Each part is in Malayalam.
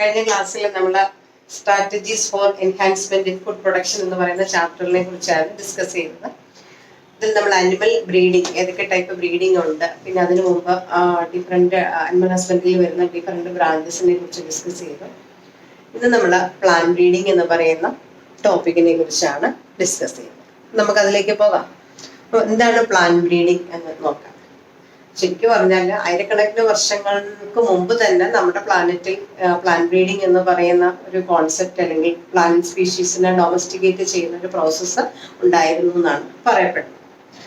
കഴിഞ്ഞ ക്ലാസ്സിൽ നമ്മൾ strategies four enhancement in food production എന്ന് പറയുന്ന ചാപ്റ്ററിനെ കുറിച്ചാണ് ഡിസ്കസ് ചെയ്യുന്നത്. ഇതിൽ നമ്മൾ അനിമൽ ബ്രീഡിങ്, ഏതൊക്കെ ടൈപ്പ് ബ്രീഡിംഗ് ഉണ്ട്, പിന്നെ അതിനു മുമ്പ് ഡിഫറെന്റ് അനിമൽ ഹസ്ബൻഡറിയിൽ വരുന്ന ഡിഫറെന്റ് ബ്രാഞ്ചസിനെ കുറിച്ച് ഡിസ്കസ് ചെയ്തു. ഇത് നമ്മൾ പ്ലാന്റ് ബ്രീഡിംഗ് എന്ന് പറയുന്ന ടോപ്പിക്കിനെ കുറിച്ചാണ് ഡിസ്കസ് ചെയ്യുന്നത്. നമുക്കതിലേക്ക് പോകാം. അപ്പോൾ എന്താണ് പ്ലാന്റ് ബ്രീഡിംഗ് എന്ന് നോക്കാം. ശരിക്കും പറഞ്ഞാൽ ആയിരക്കണക്കിന് വർഷങ്ങൾക്ക് മുമ്പ് തന്നെ നമ്മുടെ പ്ലാനറ്റിൽ പ്ലാന്റ് ബ്രീഡിംഗ് എന്ന് പറയുന്ന ഒരു കോൺസെപ്റ്റ് അല്ലെങ്കിൽ പ്ലാന്റ് സ്പീഷീസിനെ ഡൊമസ്റ്റിക്കേറ്റ് ചെയ്യുന്ന ഒരു പ്രോസസ്സ് ഉണ്ടായിരുന്നു എന്നാണ് പറയപ്പെടുന്നത്.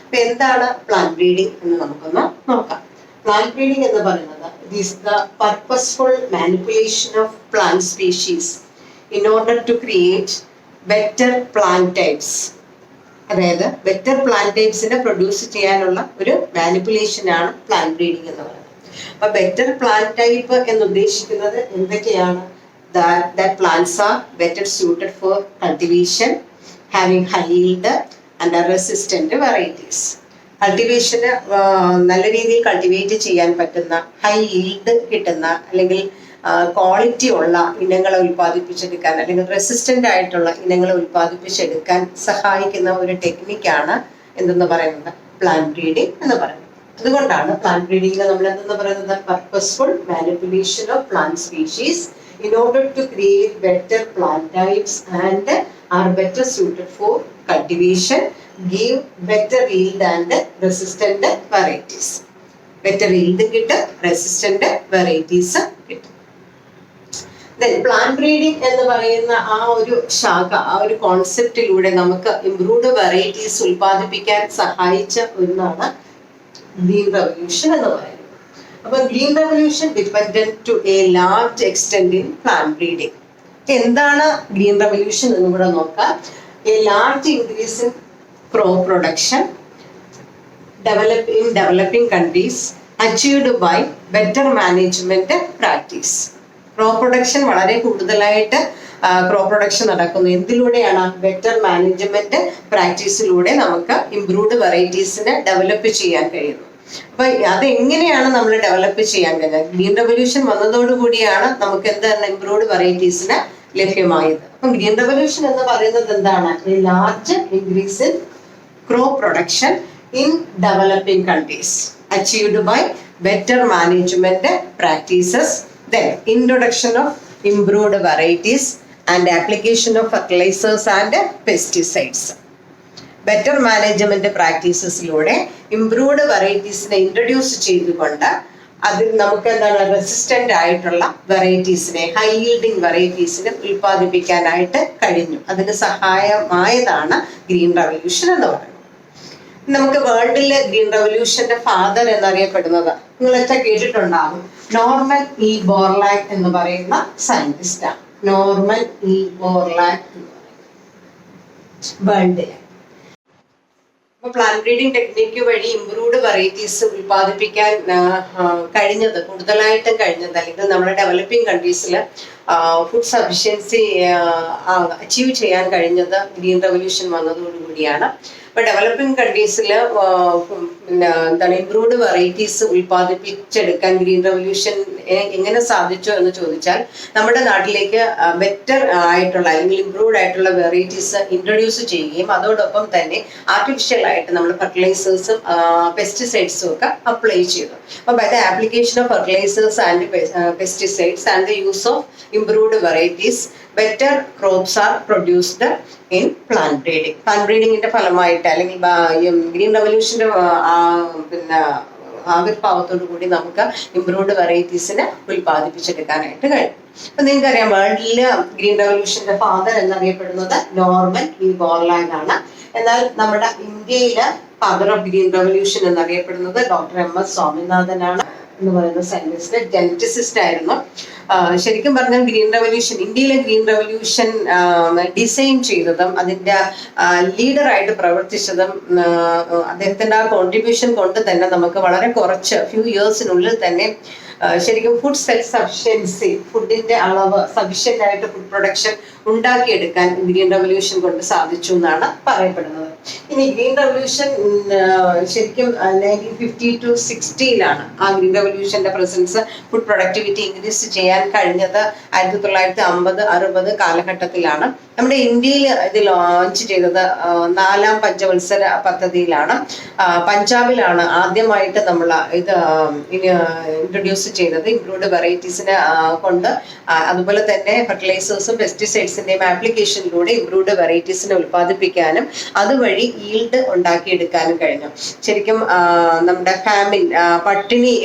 അപ്പൊ എന്താണ് പ്ലാന്റ് ബ്രീഡിംഗ് എന്ന് നമുക്കൊന്ന് നോക്കാം. പ്ലാന്റ് ബ്രീഡിംഗ് എന്ന് പറയുന്നത് it the purposeful manipulation of plant species in order to create better plant types. അതായത് ബെറ്റർ പ്ലാന്റ് ടൈപ്സിനെ പ്രൊഡ്യൂസ് ചെയ്യാനുള്ള ഒരു മാനിപ്പുലേഷൻ ആണ് പ്ലാന്റ് ബ്രീഡിംഗ് എന്ന് പറയുന്നത്. അപ്പൊ ബെറ്റർ പ്ലാന്റ് ടൈപ്പ് എന്ന് ഉദ്ദേശിക്കുന്നത് എന്തൊക്കെയാണ്? that plants are better suited for cultivation, having high yield and are resistant varieties. കൾട്ടിവേഷന് നല്ല രീതിയിൽ കൾട്ടിവേറ്റ് ചെയ്യാൻ പറ്റുന്ന, ഹൈ ഈൽഡ് കിട്ടുന്ന അല്ലെങ്കിൽ ക്വാളിറ്റി ഉള്ള ഇനങ്ങളെ ഉൽപ്പാദിപ്പിച്ചെടുക്കാൻ അല്ലെങ്കിൽ റെസിസ്റ്റന്റ് ആയിട്ടുള്ള ഇനങ്ങളെ ഉൽപ്പാദിപ്പിച്ചെടുക്കാൻ സഹായിക്കുന്ന ഒരു ടെക്നിക്കാണ് എന്തെന്ന് പറയുന്നത് പ്ലാന്റ് ബ്രീഡിംഗ് എന്ന് പറയുന്നത്. അതുകൊണ്ടാണ് പ്ലാന്റ് ബ്രീഡിംഗിൽ നമ്മൾ എന്തെന്ന് പറയുന്നത് purposeful manipulation of plant species in order to create better plant types and are better suited for cultivation, give better yield and resistant varieties. Better yield കിട്ടും, resistant varieties കിട്ടും. Then plant breeding എന്ന് പറയുന്ന ആ ഒരു ശാഖ, ആ ഒരു കോൺസെപ്റ്റിലൂടെ നമുക്ക് ഇംപ്രൂവ്ഡ് വെറൈറ്റീസ് ഉൽപ്പാദിപ്പിക്കാൻ സഹായിച്ച ഒന്നാണ് ഗ്രീൻ റെവല്യൂഷൻ എന്ന് പറയുന്നത്. അപ്പൊ green revolution dependent to a large extent in plant breeding. എന്താണ് ഗ്രീൻ റെവല്യൂഷൻ എന്ന് കൂടെ നോക്കാം. A large increase in crop production developing countries achieved by better management practice. Crop production വളരെ കൂടുതലായിട്ട് ക്രോപ്പ് പ്രൊഡക്ഷൻ നടക്കുന്നു. എന്തിലൂടെയാണ്? ബെറ്റർ മാനേജ്മെന്റ് പ്രാക്ടീസിലൂടെ നമുക്ക് ഇംപ്രൂവ്ഡ് വെറൈറ്റീസിനെ ഡെവലപ്പ് ചെയ്യാൻ കഴിയുന്നു. അപ്പൊ അതെങ്ങനെയാണ് നമ്മൾ ഡെവലപ്പ് ചെയ്യാൻ കഴിയുന്നത്? ഗ്രീൻ റെവല്യൂഷൻ വന്നതോടുകൂടിയാണ് നമുക്ക് എന്താണ് ഇംപ്രൂവ്ഡ് വെറൈറ്റീസിന് ലഭ്യമായത്. അപ്പം ഗ്രീൻ റെവല്യൂഷൻ എന്ന് പറയുന്നത് എന്താണ്? Large increase in crop production in developing countries achieved by better management practices, then introduction of improved varieties and application of fertilizers and pesticides. Better management പ്രാക്ടീസസിലൂടെ ഇംപ്രൂവ്ഡ് വെറൈറ്റീസിനെ ഇൻട്രൊഡ്യൂസ് ചെയ്തുകൊണ്ട് അതിൽ നമുക്ക് എന്താണ് റെസിസ്റ്റന്റ് ആയിട്ടുള്ള വെറൈറ്റീസിനെ, ഹൈ ഈൽഡിങ് വെറൈറ്റീസിനെ ഉൽപ്പാദിപ്പിക്കാനായിട്ട് കഴിഞ്ഞു. അതിന് സഹായമായതാണ് ഗ്രീൻ റെവല്യൂഷൻ എന്ന് പറയുന്നത്. നമുക്ക് വേൾഡിലെ ഗ്രീൻ റെവല്യൂഷന്റെ ഫാദർ എന്നറിയപ്പെടുന്നത് നിങ്ങളൊക്കെ കേട്ടിട്ടുണ്ടാകും, നോർമൻ ഇ ബോർലാഗ് എന്ന് പറയുന്ന സയന്റിസ്റ്റാണ്. നോർമൻ ഇ ബോർലാഗ് എന്ന് പറയുന്നത് വേൾഡിലെ. അപ്പൊ പ്ലാന്റ് ബ്രീഡിംഗ് ടെക്നിക്ക് വഴി ഇംപ്രൂവ്ഡ് വെറൈറ്റീസ് ഉൽപ്പാദിപ്പിക്കാൻ കൂടുതലായിട്ടും കഴിഞ്ഞത് അല്ലെങ്കിൽ നമ്മുടെ ഡെവലപ്പിംഗ് കൺട്രീസിൽ ഫുഡ് സഫിഷ്യൻസി അച്ചീവ് ചെയ്യാൻ കഴിഞ്ഞത് ഗ്രീൻ റെവല്യൂഷൻ വന്നതോടുകൂടിയാണ്. ഇപ്പൊ ഡെവലപ്പിംഗ് കൺട്രീസിൽ എന്താണ് ഇംപ്രൂവ്ഡ് വെറൈറ്റീസ് ഉൽപ്പാദിപ്പിച്ചെടുക്കാൻ ഗ്രീൻ റെവല്യൂഷൻ എങ്ങനെ സാധിച്ചു എന്ന് ചോദിച്ചാൽ, നമ്മുടെ നാട്ടിലേക്ക് ബെറ്റർ ആയിട്ടുള്ള അല്ലെങ്കിൽ ഇംപ്രൂവ്ഡ് ആയിട്ടുള്ള വെറൈറ്റീസ് ഇൻട്രൊഡ്യൂസ് ചെയ്യുകയും അതോടൊപ്പം തന്നെ ആർട്ടിഫിഷ്യൽ ആയിട്ട് നമ്മൾ ഫെർട്ടിലൈസേഴ്സും പെസ്റ്റിസൈഡ്സും ഒക്കെ അപ്ലൈ ചെയ്തു. അപ്പൊ by the application of fertilizers and pesticides and the use of improved varieties better crops are produced in plant breeding. Plant ബ്രീഡിങ്ങിന്റെ ഫലമായിട്ട് അല്ലെങ്കിൽ ഗ്രീൻ റെവല്യൂഷന്റെ പിന്നെ ആവിർഭാവത്തോടു കൂടി നമുക്ക് ഇംപ്രൂവ്ഡ് വെറൈറ്റീസിനെ ഉൽപ്പാദിപ്പിച്ചെടുക്കാനായിട്ട് കഴിയും. അപ്പൊ നിങ്ങൾക്കറിയാം, വേൾഡില് ഗ്രീൻ റെവല്യൂഷന്റെ ഫാദർ എന്നറിയപ്പെടുന്നത് നോർമൻ ഇ ബോർലാഗ് ആണ്. എന്നാൽ നമ്മുടെ ഇന്ത്യയില് ഫാദർ ഓഫ് ഗ്രീൻ റെവല്യൂഷൻ എന്നറിയപ്പെടുന്നത് ഡോക്ടർ എം എസ് സ്വാമിനാഥനാണ് എന്ന് പറയുന്ന സയന്റിസ്റ്റ്, ജനറ്റിസിസ്റ്റ് ആയിരുന്നു. ശരിക്കും പറഞ്ഞാൽ ഇന്ത്യയിലെ ഗ്രീൻ റെവല്യൂഷൻ ഡിസൈൻ ചെയ്തതും അതിന്റെ ലീഡറായിട്ട് പ്രവർത്തിച്ചതും അദ്ദേഹത്തിന്റെ ആ കോൺട്രിബ്യൂഷൻ കൊണ്ട് തന്നെ നമുക്ക് വളരെ കുറച്ച് ഫ്യൂ ഇയേഴ്സിനുള്ളിൽ തന്നെ ശരിക്കും ഫുഡ് സെൽഫ് സഫിഷ്യൻസി, ഫുഡിന്റെ അളവ് സഫിഷ്യന്റ് ആയിട്ട് ഫുഡ് പ്രൊഡക്ഷൻ ഉണ്ടാക്കിയെടുക്കാൻ ഗ്രീൻ റെവല്യൂഷൻ കൊണ്ട് സാധിച്ചു എന്നാണ് പറയപ്പെടുന്നത്. ഇനി ഗ്രീൻ റവല്യൂഷൻ ശരിക്കും 1950 to 60 ആ ഗ്രീൻ റവല്യൂഷന്റെ പ്രസൻസ് ഫുഡ് പ്രൊഡക്ടിവിറ്റി ഇൻക്രീസ് ചെയ്യാൻ കഴിഞ്ഞത് 1950-60 കാലഘട്ടത്തിലാണ്. നമ്മുടെ ഇന്ത്യയിൽ ഇത് ലോഞ്ച് ചെയ്തത് 4ാം പഞ്ചവത്സര പദ്ധതിയിലാണ്. പഞ്ചാബിലാണ് ആദ്യമായിട്ട് നമ്മൾ ഇത് ഇൻട്രൊഡ്യൂസ് ചെയ്തത്. ഇംപ്രൂവ്ഡ് വെറൈറ്റീസിനെ കൊണ്ട് അതുപോലെ തന്നെ ഫെർട്ടിലൈസേഴ്സും പെസ്റ്റിസൈഡ്സിന്റെയും ആപ്ലിക്കേഷനിലൂടെ ഇംപ്രൂവ്ഡ് വെറൈറ്റീസിനെ ഉൽപ്പാദിപ്പിക്കാനും അതുവഴി ഈൽഡ് ഉണ്ടാക്കിയെടുക്കാനും കഴിഞ്ഞു. ശരിക്കും നമ്മുടെ ഫാമിൻ പട്ടിണി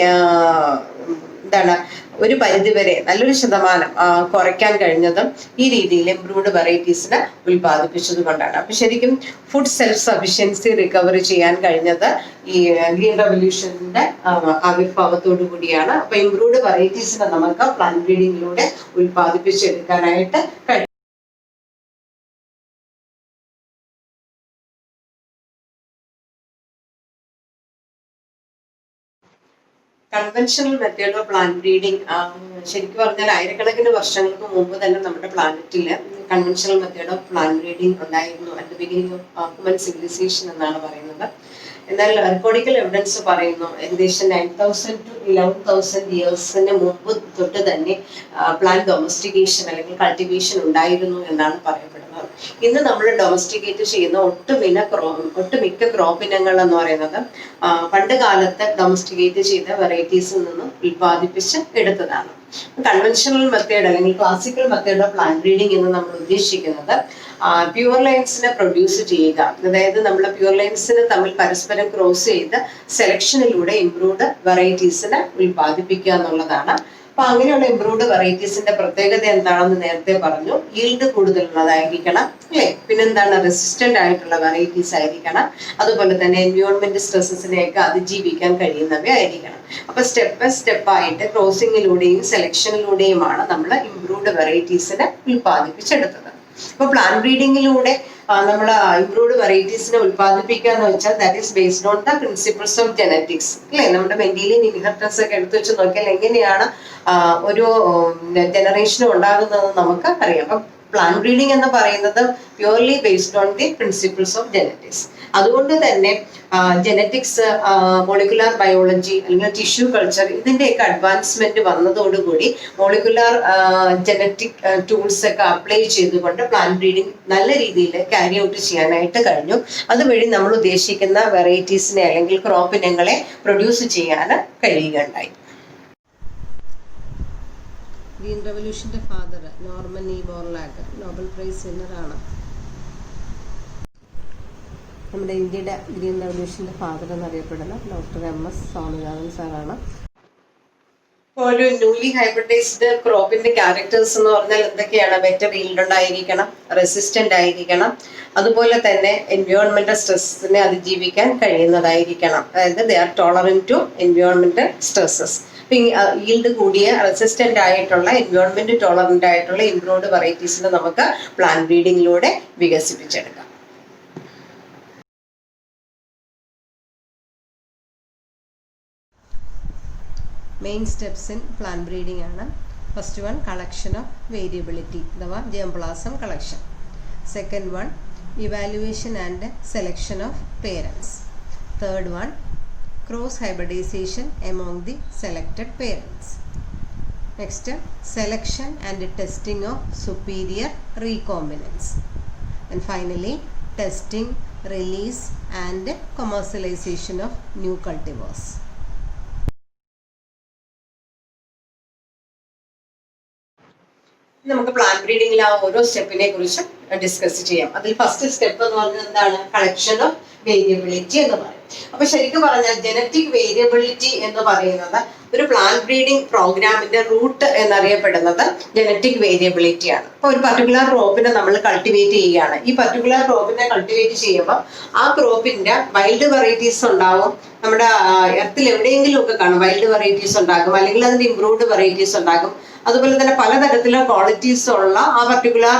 ഒരു പരിധിവരെ നല്ലൊരു ശതമാനം കുറയ്ക്കാൻ കഴിഞ്ഞതും ഈ രീതിയിൽ ഇംപ്രൂവ്ഡ് വെറൈറ്റീസിനെ ഉൽപ്പാദിപ്പിച്ചത് കൊണ്ടാണ്. അപ്പൊ ശരിക്കും ഫുഡ് സെൽഫ് സഫിഷ്യൻസി റിക്കവർ ചെയ്യാൻ കഴിഞ്ഞത് ഈ ഗ്രീൻ റവല്യൂഷന്റെ ആവിർഭാവത്തോടു കൂടിയാണ്. അപ്പൊ ഇംപ്രൂവ്ഡ് വെറൈറ്റീസിനെ നമുക്ക് പ്ലാന്റ് ബ്രീഡിങ്ങിലൂടെ ഉൽപ്പാദിപ്പിച്ചെടുക്കാനായിട്ട് കഴിയും. Conventional method of plant breeding ശരിക്കും പറഞ്ഞാൽ ആയിരക്കണക്കിന് വർഷങ്ങൾക്ക് മുമ്പ് തന്നെ നമ്മുടെ പ്ലാനറ്റിൽ conventional method of plant breeding ഉണ്ടായിരുന്നു. At the beginning of human civilization എന്നാണ് പറയുന്നത്. എന്നാൽ റിക്കോർഡിക്കൽ എവിഡൻസ് പറയുന്നു ഏകദേശം 9,000 to 11,000 ഇയേഴ്സിന് മുമ്പ് തൊട്ട് തന്നെ പ്ലാന്റ് ഡൊമസ്റ്റിക്കേഷൻ അല്ലെങ്കിൽ കൾട്ടിവേഷൻ ഉണ്ടായിരുന്നു എന്നാണ് പറയപ്പെടുന്നത്. ഇന്ന് നമ്മൾ ഡൊമസ്റ്റിക്കേറ്റ് ചെയ്യുന്ന ഒട്ടുമിക്ക ക്രോപ്പ് ഇനങ്ങൾ എന്ന് പറയുന്നത് പണ്ട് കാലത്ത് ഡൊമസ്റ്റിക്കേറ്റ് ചെയ്ത വെറൈറ്റീസിൽ നിന്ന് ഉൽപ്പാദിപ്പിച്ച് എടുത്തതാണ്. കൺവെൻഷണൽ മെത്തേഡ് അല്ലെങ്കിൽ classical method of plant breeding എന്ന് നമ്മൾ ഉദ്ദേശിക്കുന്നത് പ്യൂർ ലൈൻസിനെ പ്രൊഡ്യൂസ് ചെയ്യുക, അതായത് നമ്മൾ പ്യൂർ ലൈൻസിന് തമ്മിൽ പരസ്പരം ക്രോസ് ചെയ്ത് സെലക്ഷനിലൂടെ ഇംപ്രൂവ്ഡ് വെറൈറ്റീസിനെ ഉൽപ്പാദിപ്പിക്കുക എന്നുള്ളതാണ്. അപ്പൊ അങ്ങനെയുള്ള ഇംപ്രൂവ്ഡ് വെറൈറ്റീസിന്റെ പ്രത്യേകത എന്താണെന്ന് നേരത്തെ പറഞ്ഞു. ഈൽഡ് കൂടുതലുള്ളതായിരിക്കണം, അല്ലെ? പിന്നെന്താണ്? റെസിസ്റ്റന്റ് ആയിട്ടുള്ള വെറൈറ്റീസ് ആയിരിക്കണം. അതുപോലെ തന്നെ എൻവയോൺമെന്റ് സ്ട്രെസ്സസിനെയൊക്കെ അതിജീവിക്കാൻ കഴിയുന്നവയായിരിക്കണം. അപ്പൊ സ്റ്റെപ്പ് ബൈ സ്റ്റെപ്പ് ആയിട്ട് ക്രോസിങ്ങിലൂടെയും സെലക്ഷനിലൂടെയുമാണ് നമ്മൾ ഇംപ്രൂവ്ഡ് വെറൈറ്റീസിനെ ഉൽപ്പാദിപ്പിച്ചെടുത്തത്. അപ്പൊ പ്ലാന്റ് ബ്രീഡിങ്ങിലൂടെ നമ്മൾ ഇംപ്രൂവ്ഡ് വെറൈറ്റീസിനെ ഉൽപ്പാദിപ്പിക്കുക എന്ന് വെച്ചാൽ that is based on the principles of genetics, അല്ലെ? നമ്മുടെ മെന്റലിയൻ ഇൻഹെറിറ്റൻസ് ഒക്കെ എടുത്തു വെച്ച് നോക്കിയാൽ എങ്ങനെയാണ് ഒരു ജനറേഷൻ ഉണ്ടാകുന്നതെന്ന് നമുക്ക് അറിയാം. അപ്പൊ പ്ലാന്റ് ബ്രീഡിംഗ് എന്ന് പറയുന്നത് purely based on the principles of genetics. അതുകൊണ്ട് തന്നെ ജെനറ്റിക്സ്, മോളിക്കുലാർ ബയോളജി അല്ലെങ്കിൽ ടിഷ്യൂ കൾച്ചർ ഇതിന്റെയൊക്കെ അഡ്വാൻസ്മെന്റ് വന്നതോടുകൂടി മോളിക്കുലാർ ജെനറ്റിക് ടൂൾസ് ഒക്കെ അപ്ലൈ ചെയ്തുകൊണ്ട് പ്ലാന്റ് ബ്രീഡിംഗ് നല്ല രീതിയിൽ ക്യാരി ഔട്ട് ചെയ്യാനായിട്ട് കഴിഞ്ഞു. അതുവഴി നമ്മൾ ഉദ്ദേശിക്കുന്ന വെറൈറ്റീസിനെ അല്ലെങ്കിൽ ക്രോപ്പ് ഇനങ്ങളെ പ്രൊഡ്യൂസ് ചെയ്യാൻ കഴിയുകയുണ്ടായി. ഗ്രീൻ റവല്യൂഷന്റെ father Norman E Borlaug Nobel prize വിന്നറാണ്. നമ്മുടെ ഇന്ത്യയുടെ ഗ്രീൻ റവല്യൂഷന്റെ ഫാദർ എന്നറിയപ്പെടുന്ന ഡോക്ടർ MS സ്വാമിനാഥൻ സാറാണ്. ഒരു ന്യൂലി ഹൈബ്രിഡൈസ്ഡ് ക്രോപ്പിന്റെ ക്യാരക്ടേഴ്സ് എന്ന് പറഞ്ഞാൽ എന്തൊക്കെയാണ്? ബെറ്റർ ഈൽഡ് ഉണ്ടായിരിക്കണം, റെസിസ്റ്റന്റ് ആയിരിക്കണം, അതുപോലെ തന്നെ എൻവയോൺമെന്റൽ സ്ട്രെസ്സിനെ അതിജീവിക്കാൻ കഴിയുന്നതായിരിക്കണം. അതായത് ദേ ആർ ടോളറന്റ് ടു എൻവയോൺമെന്റൽ സ്ട്രെസ്സസ്. ഈൽഡ് കൂടിയ റെസിസ്റ്റന്റ് ആയിട്ടുള്ള എൻവയോൺമെന്റ് ടോളറന്റ് ആയിട്ടുള്ള ഇംപ്രൂവ്ഡ് വെറൈറ്റീസിനെ നമുക്ക് പ്ലാന്റ് ബ്രീഡിങ്ങിലൂടെ വികസിപ്പിച്ചെടുക്കാം. Main steps in plant breeding ആണ്. First one, collection of variability അഥവാ germplasm collection. Second one, evaluation and selection of parents. Third one, cross hybridization among the selected parents. Next, selection and testing of superior recombinants. And finally, testing, release and commercialization of new cultivars. നമുക്ക് പ്ലാന്റ് ബ്രീഡിംഗിൽ ആ ഓരോ സ്റ്റെപ്പിനെ കുറിച്ച് ഡിസ്കസ് ചെയ്യാം. അതിൽ ഫസ്റ്റ് സ്റ്റെപ്പ് എന്ന് പറഞ്ഞാൽ എന്താണ്? കളക്ഷൻ ഓഫ് വേരിയബിലിറ്റി എന്ന് പറയും. അപ്പൊ ശരിക്കും പറഞ്ഞാൽ ജനറ്റിക് വേരിയബിലിറ്റി എന്ന് പറയുന്നത് ഒരു പ്ലാന്റ് ബ്രീഡിംഗ് പ്രോഗ്രാമിന്റെ റൂട്ട് എന്നറിയപ്പെടുന്നത് ജനറ്റിക് വേരിയബിലിറ്റി ആണ്. അപ്പൊ ഒരു പർട്ടിക്കുലർ ക്രോപ്പിനെ നമ്മൾ കൾട്ടിവേറ്റ് ചെയ്യുകയാണ്. ഈ പർട്ടിക്കുലർ ക്രോപ്പിനെ കൾട്ടിവേറ്റ് ചെയ്യുമ്പോൾ ആ ക്രോപ്പിന്റെ വൈൽഡ് വെറൈറ്റീസ് ഉണ്ടാവും. നമ്മുടെ എർത്തിൽ എവിടെയെങ്കിലും ഒക്കെ കാണും വൈൽഡ് വെറൈറ്റീസ് ഉണ്ടാകും, അല്ലെങ്കിൽ അതിന്റെ ഇംപ്രൂവ്ഡ് വെറൈറ്റീസ് ഉണ്ടാകും. അതുപോലെ തന്നെ പലതരത്തിലുള്ള ക്വാളിറ്റീസ് ഉള്ള ആ പർട്ടിക്കുലർ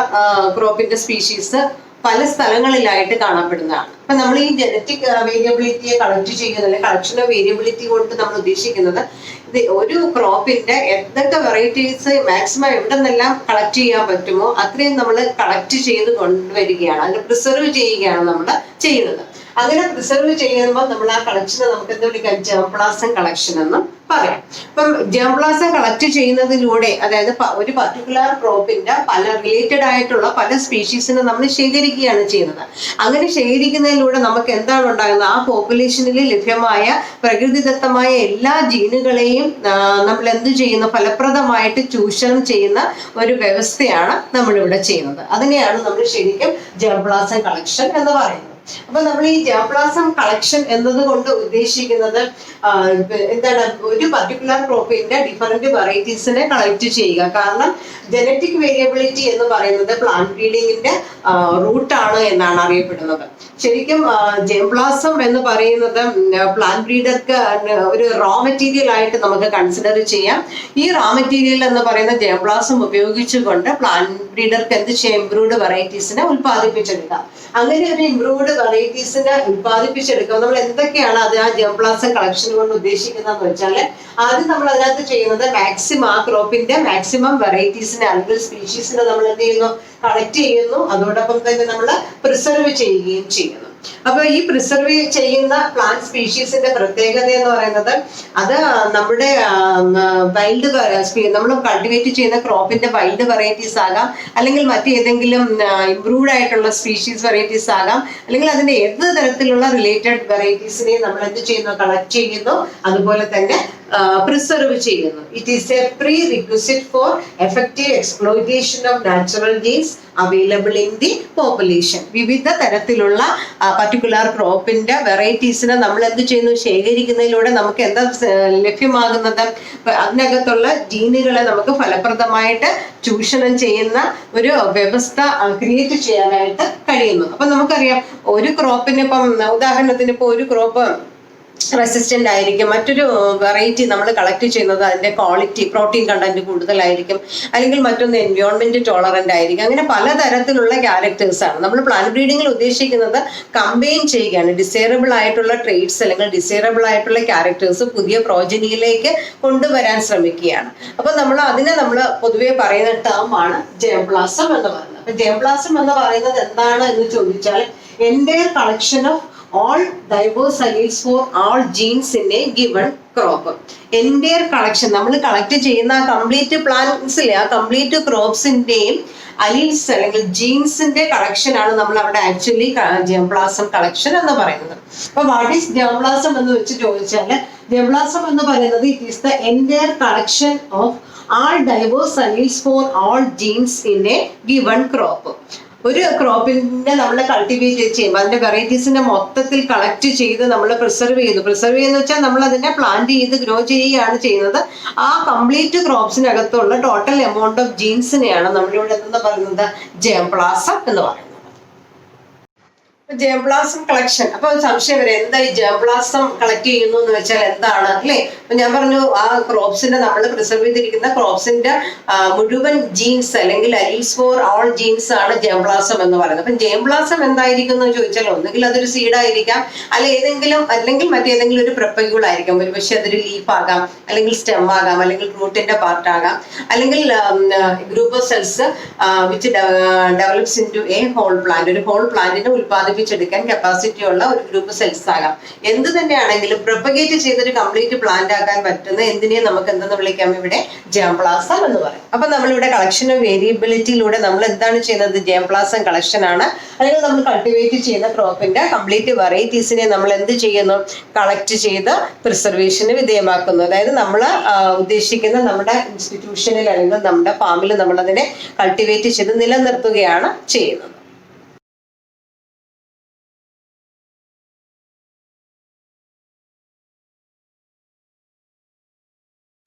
ക്രോപ്പിന്റെ സ്പീഷീസ് പല സ്ഥലങ്ങളിലായിട്ട് കാണപ്പെടുന്നതാണ്. അപ്പൊ നമ്മൾ ഈ ജനറ്റിക് വേരിയബിലിറ്റിയെ കളക്ട് ചെയ്യുന്നത്, അല്ലെങ്കിൽ കളക്ഷൻ ഓഫ് വേരിയബിലിറ്റി കൊണ്ട് നമ്മൾ ഉദ്ദേശിക്കുന്നത് ഇത് ഒരു ക്രോപ്പിന്റെ എന്തൊക്കെ വെറൈറ്റീസ് മാക്സിമം എവിടെ നിന്നെല്ലാം കളക്ട് ചെയ്യാൻ പറ്റുമോ അത്രയും നമ്മൾ കളക്ട് ചെയ്ത് കൊണ്ടുവരികയാണ്, അതിനെ പ്രിസർവ് ചെയ്യുകയാണ് നമ്മൾ ചെയ്യുന്നത്. അങ്ങനെ പ്രിസർവ് ചെയ്യുമ്പോൾ നമ്മൾ ആ കളക്ഷനെ നമുക്ക് എന്താ വിളിക്കാം, ജേംപ്ലാസം കളക്ഷൻ എന്നും പറയാം. അപ്പം ജേംപ്ലാസം കളക്ട് ചെയ്യുന്നതിലൂടെ, അതായത് ഒരു പർട്ടിക്കുലർ ക്രോപ്പിന്റെ പല റിലേറ്റഡ് ആയിട്ടുള്ള പല സ്പീഷീസിനെ നമ്മൾ ശേഖരിക്കുകയാണ് ചെയ്യുന്നത്. അങ്ങനെ ശേഖരിക്കുന്നതിലൂടെ നമുക്ക് എന്താണ് ഉണ്ടാകുന്നത്, ആ പോപ്പുലേഷനിൽ ലഭ്യമായ പ്രകൃതിദത്തമായ എല്ലാ ജീനുകളെയും നമ്മൾ എന്ത് ചെയ്യുന്നു, ഫലപ്രദമായിട്ട് ചൂഷണം ചെയ്യുന്ന ഒരു വ്യവസ്ഥയാണ് നമ്മളിവിടെ ചെയ്യുന്നത്. അതിനെയാണ് നമ്മൾ ശരിക്കും ജേംപ്ലാസം കളക്ഷൻ എന്ന് പറയുന്നത്. അപ്പൊ നമ്മൾ ഈ ജേംപ്ലാസം കളക്ഷൻ എന്നതുകൊണ്ട് ഉദ്ദേശിക്കുന്നത് എന്താണ്, ഒരു പർട്ടിക്കുലർ ക്രോപ്പിന്റെ ഡിഫറെന്റ് വെറൈറ്റീസിനെ കളക്ട് ചെയ്യുക. കാരണം ജനറ്റിക് വേരിയബിലിറ്റി എന്ന് പറയുന്നത് പ്ലാന്റ് ബ്രീഡിങ്ങിന്റെ റൂട്ടാണ് എന്നാണ് അറിയപ്പെടുന്നത്. ശരിക്കും ജേംപ്ലാസം എന്ന് പറയുന്നത് പ്ലാന്റ് ബ്രീഡർക്ക് ഒരു റോ മെറ്റീരിയൽ ആയിട്ട് നമുക്ക് കൺസിഡർ ചെയ്യാം. ഈ റോ മെറ്റീരിയൽ എന്ന് പറയുന്ന ജേംപ്ലാസം ഉപയോഗിച്ചുകൊണ്ട് പ്ലാന്റ് ബ്രീഡർക്ക് എന്ത് ചെയ്യാം, ഇംപ്രൂവ്ഡ് വെറൈറ്റീസിനെ ഉൽപ്പാദിപ്പിച്ചെടുക്കാം. അങ്ങനെ ഒരു ഇംപ്രൂവ്ഡ് വെറൈറ്റീസിനെ ഉൽപ്പാദിപ്പിച്ചെടുക്കുക. നമ്മൾ എന്തൊക്കെയാണ് അത് ആ ജേംപ്ലാസം കളക്ഷൻ കൊണ്ട് ഉദ്ദേശിക്കുന്നതെന്ന് വെച്ചാൽ, ആദ്യം നമ്മൾ അതിനകത്ത് ചെയ്യുന്നത് മാക്സിമം ആ ക്രോപ്പിന്റെ മാക്സിമം വെറൈറ്റീസിനെ അല്ലെങ്കിൽ സ്പീഷീസിനെ നമ്മൾ എന്ത് ചെയ്യുന്നു, കളക്ട് ചെയ്യുന്നു. അതോടൊപ്പം തന്നെ നമ്മൾ പ്രിസർവ് ചെയ്യുകയും ചെയ്യുന്നു. അപ്പൊ ഈ പ്രിസർവ് ചെയ്യുന്ന പ്ലാന്റ് സ്പീഷീസിന്റെ പ്രത്യേകത എന്ന് പറയുന്നത്, അത് നമ്മുടെ വൈൽഡ് നമ്മൾ കൾട്ടിവേറ്റ് ചെയ്യുന്ന ക്രോപ്പിന്റെ വൈൽഡ് വെറൈറ്റീസ് ആകാം, അല്ലെങ്കിൽ മറ്റേതെങ്കിലും ഇംപ്രൂവ്ഡ് ആയിട്ടുള്ള സ്പീഷീസ് വെറൈറ്റീസ് ആകാം, അല്ലെങ്കിൽ അതിന്റെ ഏത് തരത്തിലുള്ള റിലേറ്റഡ് വെറൈറ്റീസിനെ നമ്മൾ എന്ത് ചെയ്യുന്നു, കളക്ട് ചെയ്യുന്നു, അതുപോലെ തന്നെ പ്രിസർവ് ചെയ്യുന്നു. It is a prerequisite for effective exploitation of natural genes available in the population. വിവിധ തരത്തിലുള്ള പർട്ടിക്കുലർ ക്രോപ്പിന്റെ വെറൈറ്റീസിനെ നമ്മൾ എന്ത് ചെയ്യുന്നു, ശേഖരിക്കുന്നതിലൂടെ നമുക്ക് എന്താ ലഭ്യമാകുന്നത്, അതിനകത്തുള്ള ജീനുകളെ നമുക്ക് ഫലപ്രദമായിട്ട് ചൂഷണം ചെയ്യുന്ന ഒരു വ്യവസ്ഥ ക്രിയേറ്റ് ചെയ്യാനായിട്ട് കഴിയുന്നു. അപ്പൊ നമുക്കറിയാം, ഒരു ക്രോപ്പിന് ഇപ്പം ഉദാഹരണത്തിന് ഇപ്പൊ ഒരു ക്രോപ്പ് റെസിസ്റ്റന്റ് ആയിരിക്കും, മറ്റൊരു വെറൈറ്റി നമ്മൾ കളക്ട് ചെയ്യുന്നത് അതിന്റെ ക്വാളിറ്റി പ്രോട്ടീൻ കണ്ടന്റ് കൂടുതലായിരിക്കും, അല്ലെങ്കിൽ മറ്റൊന്ന് എൻവയോൺമെന്റ് ടോളറന്റ് ആയിരിക്കും. അങ്ങനെ പലതരത്തിലുള്ള ക്യാരക്ടേഴ്സ് ആണ് നമ്മൾ പ്ലാന്റ് ബ്രീഡിങ്ങിൽ ഉദ്ദേശിക്കുന്നത്. കമ്പൈൻ ചെയ്യുകയാണ് ഡിസൈറബിൾ ആയിട്ടുള്ള ട്രേറ്റ്സ് അല്ലെങ്കിൽ ഡിസൈറബിൾ ആയിട്ടുള്ള ക്യാരക്ടേഴ്സ് പുതിയ പ്രോജനിയിലേക്ക് കൊണ്ടുവരാൻ ശ്രമിക്കുകയാണ്. അപ്പൊ നമ്മൾ പൊതുവെ പറയുന്ന ടേം ആണ് ജേംപ്ലാസം എന്ന് പറയുന്നത്. അപ്പൊ ജേംപ്ലാസം എന്ന് പറയുന്നത് എന്താണ് എന്ന് ചോദിച്ചാൽ, entire collection of all diverse alleles for all genes in a given crop. Entire collection, നമ്മൾ കളക്ട് ചെയ്യുന്ന ആ കംപ്ലീറ്റ് പ്ലാന്റ്സിലെ ആ കംപ്ലീറ്റ് ക്രോപ്സിന്റെയും അലീൽസ് അല്ലെങ്കിൽ ജീൻസിന്റെ കളക്ഷൻ ആണ് നമ്മൾ അവിടെ ആക്ച്വലി ജേംപ്ലാസം കളക്ഷൻ എന്ന് പറയുന്നത്. അപ്പൊ വാട്ട് ഈസ് ജേംപ്ലാസം എന്ന് വെച്ച് ചോദിച്ചാൽ, ജേംപ്ലാസം എന്ന് പറയുന്നത് it is the entire collection of all diverse alleles for all genes in a given crop. ഒരു ക്രോപ്പിന്റെ നമ്മൾ കൾട്ടിവേറ്റ് ചെയ്യുമ്പോൾ അതിന്റെ വെറൈറ്റീസിന്റെ മൊത്തത്തിൽ കളക്ട് ചെയ്ത് നമ്മൾ പ്രിസർവ് ചെയ്യുന്നു വെച്ചാൽ നമ്മൾ അതിനെ പ്ലാന്റ് ചെയ്ത് ഗ്രോ ചെയ്യുകയാണ് ചെയ്യുന്നത്. ആ കംപ്ലീറ്റ് ക്രോപ്സിനകത്തുള്ള ടോട്ടൽ എമൗണ്ട് ഓഫ് ജീൻസിനെയാണ് നമ്മളിവിടെ എന്താ പറയുന്നത്, ജേംപ്ലാസം എന്ന് പറയുന്നത്. Germplasm collection. അപ്പൊ സംശയം വരെ എന്താ ഈ ജേംപ്ലാസം കളക്ട് ചെയ്യുന്നു എന്ന് വെച്ചാൽ എന്താണ്, അല്ലെ? അപ്പൊ ഞാൻ പറഞ്ഞു, ആ ക്രോപ്സിന്റെ നമ്മൾ പ്രിസർവ് ചെയ്തിരിക്കുന്ന ക്രോപ്സിന്റെ മുഴുവൻ ജീൻസ് അല്ലെങ്കിൽ അലീൽസ് ഫോർ ഓൾ ജീൻസ് ആണ് ജേംപ്ലാസം എന്ന് പറയുന്നത്. അപ്പൊ ജേംപ്ലാസം എന്തായിരിക്കും എന്ന് ചോദിച്ചാൽ, ഒന്നുകിൽ അതൊരു സീഡായിരിക്കാം, അല്ലെങ്കിൽ മറ്റേതെങ്കിലും ഒരു പ്രപ്പഗ്യൂൾ ആയിരിക്കാം. ഒരു പക്ഷെ അതൊരു ലീഫ് ആകാം, അല്ലെങ്കിൽ സ്റ്റെം ആകാം, അല്ലെങ്കിൽ റൂട്ടിന്റെ പാർട്ട് ആകാം, അല്ലെങ്കിൽ group of cells which develops into a whole plant. ഒരു ഹോൾ പ്ലാന്റിനെ ഉൽപ്പാദിപ്പിച്ചെടുക്കാൻ കപ്പാസിറ്റി ഉള്ള ഒരു ഗ്രൂപ്പ് സെൽസ് ആകാം. എന്ത് തന്നെയാണെങ്കിലും പ്രൊപ്പഗേറ്റ് ചെയ്തൊരു കംപ്ലീറ്റ് പ്ലാന്റ് ആക്കാൻ പറ്റുന്ന എന്തിനെ നമുക്ക് എന്തെന്ന് വിളിക്കാം, ഇവിടെ ജേംപ്ലാസം എന്ന് പറയും. അപ്പൊ നമ്മളിവിടെ കളക്ഷൻ ഓഫ് വേരിയബിലിറ്റിയിലൂടെ നമ്മൾ എന്താണ് ചെയ്യുന്നത്, ജേംപ്ലാസം കളക്ഷൻ ആണ്. അല്ലെങ്കിൽ നമ്മൾ കൾട്ടിവേറ്റ് ചെയ്യുന്ന ക്രോപ്പിന്റെ കംപ്ലീറ്റ് വെറൈറ്റീസിനെ നമ്മൾ എന്ത് ചെയ്യുന്നു, കളക്ട് ചെയ്ത് പ്രിസർവേഷന് വിധേയമാക്കുന്നു. അതായത് നമ്മൾ ഉദ്ദേശിക്കുന്ന നമ്മുടെ ഇൻസ്റ്റിറ്റ്യൂഷനിൽ അല്ലെങ്കിൽ നമ്മുടെ ഫാമിൽ നമ്മൾ അതിനെ കൾട്ടിവേറ്റ് ചെയ്ത് നിലനിർത്തുകയാണ് ചെയ്യുന്നത്.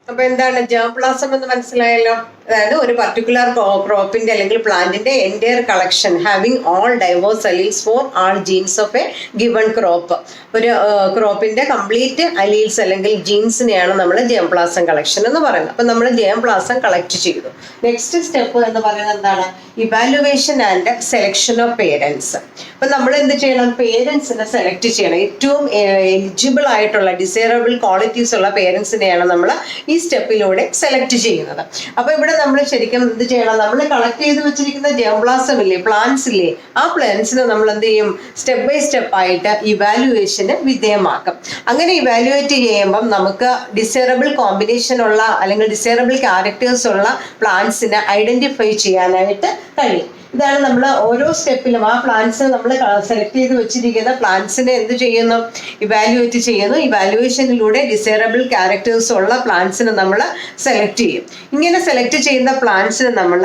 അപ്പൊ എന്താണ് ജേം പ്ലാസം എന്ന് മനസ്സിലായല്ലോ. അതായത് ഒരു പർട്ടിക്കുലർ ക്രോപ്പിന്റെ അല്ലെങ്കിൽ പ്ലാന്റിന്റെ entire collection having all diverse alleles for all genes of a given crop. ഒരു ക്രോപ്പിന്റെ കംപ്ലീറ്റ് അലീൽസ് അല്ലെങ്കിൽ ജീൻസിനെയാണ് നമ്മൾ ജേം പ്ലാസം കളക്ഷൻ എന്ന് പറയുന്നത്. അപ്പൊ നമ്മൾ ജേം പ്ലാസം കളക്ട് ചെയ്തു. നെക്സ്റ്റ് സ്റ്റെപ്പ് എന്ന് പറയുന്നത് എന്താണ്? Evaluation and selection of parents. അപ്പൊ നമ്മൾ എന്ത് ചെയ്യണം? പേരൻസിനെ സെലക്ട് ചെയ്യണം. ഏറ്റവും എലിജിബിൾ ആയിട്ടുള്ള ഡിസൈറബിൾ ക്വാളിറ്റീസ് ഉള്ള പേരൻസിനെയാണ് നമ്മൾ ഈ സ്റ്റെപ്പിലൂടെ സെലക്ട് ചെയ്യുന്നത്. അപ്പൊ ഇവിടെ നമ്മൾ ശരിക്കും എന്ത് ചെയ്യണം? നമ്മൾ കളക്ട് ചെയ്ത് വെച്ചിരിക്കുന്ന ജേം പ്ലാസം ഇല്ലേ, പ്ലാന്റ്സ് ഇല്ലേ, ആ പ്ലാന്റ്സിനെ നമ്മൾ എന്ത് ചെയ്യും? സ്റ്റെപ്പ് ബൈ സ്റ്റെപ്പ് ആയിട്ട് ഇവാലുവേഷന് വിധേയമാക്കും. അങ്ങനെ ഇവാലുവേറ്റ് ചെയ്യുമ്പം നമുക്ക് ഡിസൈറബിൾ കോമ്പിനേഷൻ ഉള്ള അല്ലെങ്കിൽ ഡിസൈറബിൾ ക്യാരക്ടേഴ്സ് ഉള്ള പ്ലാന്റ്സിനെ ഐഡന്റിഫൈ ചെയ്യാനായിട്ട് കഴിയും. ഇതാണ് നമ്മൾ ഓരോ സ്റ്റെപ്പിലും ആ പ്ലാന്റ്സ് നമ്മൾ സെലക്ട് ചെയ്ത് വെച്ചിരിക്കുന്ന പ്ലാന്റ്സിനെ എന്ത് ചെയ്യുന്നു? ഇവാലുവേറ്റ് ചെയ്യുന്നു. ഇവാലുവേഷനിലൂടെ ഡിസൈറബിൾ ക്യാരക്ടേഴ്സ് ഉള്ള പ്ലാന്റ്സിനെ നമ്മൾ സെലക്ട് ചെയ്യും. ഇങ്ങനെ സെലക്ട് ചെയ്യുന്ന പ്ലാന്റ്സിനെ നമ്മൾ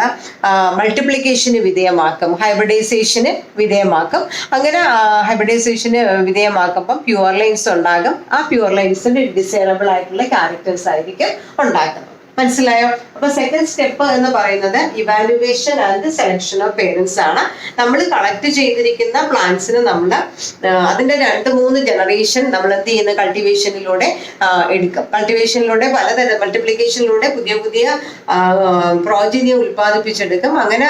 മൾട്ടിപ്ലിക്കേഷന് വിധേയമാക്കും, ഹൈബ്രിഡൈസേഷന് വിധേയമാക്കും. അങ്ങനെ ഹൈബ്രിഡൈസേഷന് വിധേയമാക്കുമ്പം പ്യുവർ ലൈൻസ് ഉണ്ടാകും. ആ പ്യുവർ ലൈൻസിന്റെ ഡിസൈറബിൾ ആയിട്ടുള്ള ക്യാരക്ടേഴ്സ് ആയിരിക്കും ഉണ്ടാക്കുന്നത്. മനസ്സിലായോ? അപ്പൊ സെക്കൻഡ് സ്റ്റെപ്പ് എന്ന് പറയുന്നത് evaluation and selection of parents ആണ്. നമ്മൾ കളക്ട് ചെയ്തിരിക്കുന്ന പ്ലാന്റ്സിന് നമ്മൾ അതിന്റെ 2-3 ജനറേഷൻ നമ്മൾ എന്ത് ചെയ്യുന്ന കൾട്ടിവേഷനിലൂടെ എടുക്കും. കൾട്ടിവേഷനിലൂടെ പലതരം മൾട്ടിപ്ലിക്കേഷനിലൂടെ പുതിയ പുതിയ പ്രോജനിയെ ഉൽപ്പാദിപ്പിച്ചെടുക്കും. അങ്ങനെ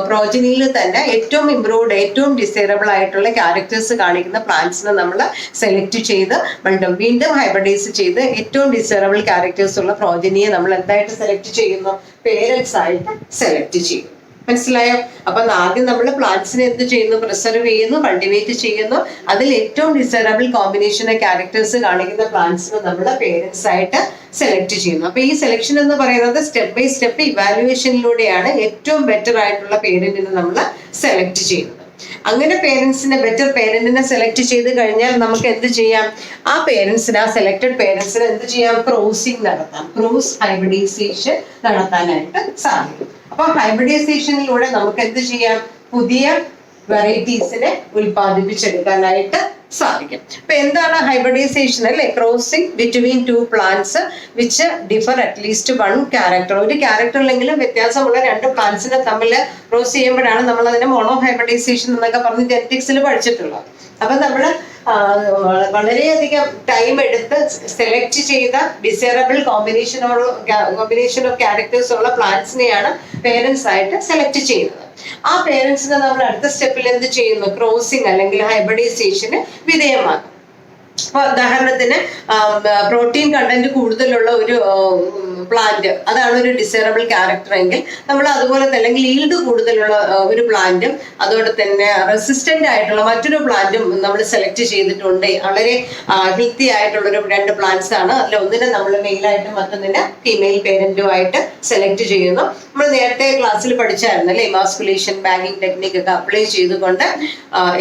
പ്രോജനിയിൽ തന്നെ ഏറ്റവും ഇംപ്രൂവ്ഡ്, ഏറ്റവും ഡിസൈറബിൾ ആയിട്ടുള്ള ക്യാരക്ടേഴ്സ് കാണിക്കുന്ന പ്ലാന്റ്സിനെ നമ്മൾ സെലക്ട് ചെയ്ത് വീണ്ടും ഹൈബ്രിഡൈസ് ചെയ്ത് ഏറ്റവും ഡിസൈറബിൾ ക്യാരക്ടേഴ്സ് ഉള്ള പ്രോജനിയെ നമ്മൾ എന്തായിട്ട് സെലക്ട് ചെയ്യുന്നു? പേരൻസ് ആയിട്ട് സെലക്ട് ചെയ്യും. മനസ്സിലായോ? അപ്പൊ ആദ്യം നമ്മൾ പ്ലാന്റ്സിനെ എന്ത് ചെയ്യുന്നു? പ്രിസർവ് ചെയ്യുന്നു, കൾട്ടിവേറ്റ് ചെയ്യുന്നു. അതിൽ ഏറ്റവും ഡിസൈറബിൾ കോമ്പിനേഷൻ ക്യാരക്ടേഴ്സ് കാണിക്കുന്ന പ്ലാന്റ്സിനെ നമ്മൾ പേരൻസ് ആയിട്ട് സെലക്ട് ചെയ്യുന്നു. അപ്പൊ ഈ സെലക്ഷൻ എന്ന് പറയുന്നത് സ്റ്റെപ്പ് ബൈ സ്റ്റെപ്പ് ഇവാലുവേഷനിലൂടെയാണ് ഏറ്റവും ബെറ്റർ ആയിട്ടുള്ള പേരന്റിനെ നമ്മൾ സെലക്ട് ചെയ്യുന്നത്. അങ്ങനെ പേരൻസിനെ, ബെറ്റർ പേരന്റിനെ സെലക്ട് ചെയ്ത് കഴിഞ്ഞാൽ നമുക്ക് എന്ത് ചെയ്യാം? ആ പേരൻസിന്, ആ സെലക്ടഡ് പേരൻസിന് എന്ത് ചെയ്യാം? ക്രോസിംഗ് നടത്താം, ക്രോസ് ഹൈബ്രിഡൈസേഷൻ നടത്താനായിട്ട് സാധിക്കും. അപ്പൊ ഹൈബ്രിഡൈസേഷനിലൂടെ നമുക്ക് എന്ത് ചെയ്യാം? പുതിയ വെറൈറ്റീസിനെ ഉൽപ്പാദിപ്പിച്ചെടുക്കാനായിട്ട് സാധിക്കും. അപ്പൊ എന്താണ് ഹൈബ്രിഡൈസേഷൻ അല്ലെ? Crossing between 2 plants which differ at least 1 character. ഒരു ക്യാരക്ടറിലെങ്കിലും വ്യത്യാസമുള്ള 2 പ്ലാന്റ്സിനെ തമ്മിൽ ക്രോസ് ചെയ്യുമ്പോഴാണ് നമ്മൾ അതിനെ മോണോ ഹൈബ്രിഡൈസേഷൻ എന്നൊക്കെ പറഞ്ഞ് ജെനറ്റിക്സിൽ പഠിച്ചിട്ടുള്ളത്. അപ്പൊ നമ്മൾ വളരെയധികം ടൈം എടുത്ത് സെലക്ട് ചെയ്ത ഡിസൈറബിൾ കോമ്പിനേഷൻ ഓഫ് ക്യാരക്ടേഴ്സ് ഉള്ള പ്ലാന്റ്സിനെയാണ് പേരൻസ് ആയിട്ട് സെലക്ട് ചെയ്യുന്നത്. ആ പേരൻസിനെ നമ്മൾ അടുത്ത സ്റ്റെപ്പിൽ എന്ത് ചെയ്യുന്നു? ക്രോസിംഗ് അല്ലെങ്കിൽ ഹൈബ്രിഡൈസേഷന് വിധേയമാക്കും. അപ്പൊ ഉദാഹരണത്തിന് പ്രോട്ടീൻ കണ്ടന്റ് കൂടുതലുള്ള ഒരു പ്ലാന്റ്, അതാണ് ഒരു ഡിസൈറബിൾ ക്യാരക്ടർ എങ്കിൽ നമ്മൾ അതുപോലെ തന്നെ, അല്ലെങ്കിൽ ഈൽഡ് കൂടുതലുള്ള ഒരു പ്ലാന്റും അതോടെ തന്നെ റെസിസ്റ്റന്റ് ആയിട്ടുള്ള മറ്റൊരു പ്ലാന്റും നമ്മൾ സെലക്ട് ചെയ്തിട്ടുണ്ട്. വളരെ ഹെൽത്തി ആയിട്ടുള്ള ഒരു 2 പ്ലാന്റ്സ് ആണ്. അതിൽ ഒന്നിനെ നമ്മൾ മെയിലായിട്ടും മറ്റൊന്നിനെ ഫീമെയിൽ പേരന്റും ആയിട്ട് സെലക്ട് ചെയ്യുന്നു. നമ്മൾ നേരത്തെ ക്ലാസ്സിൽ പഠിച്ചായിരുന്നു അല്ലെ, ഇമാസ്കുലേഷൻ, ബാഗിങ് ടെക്നിക് ഒക്കെ അപ്ലൈ ചെയ്തുകൊണ്ട്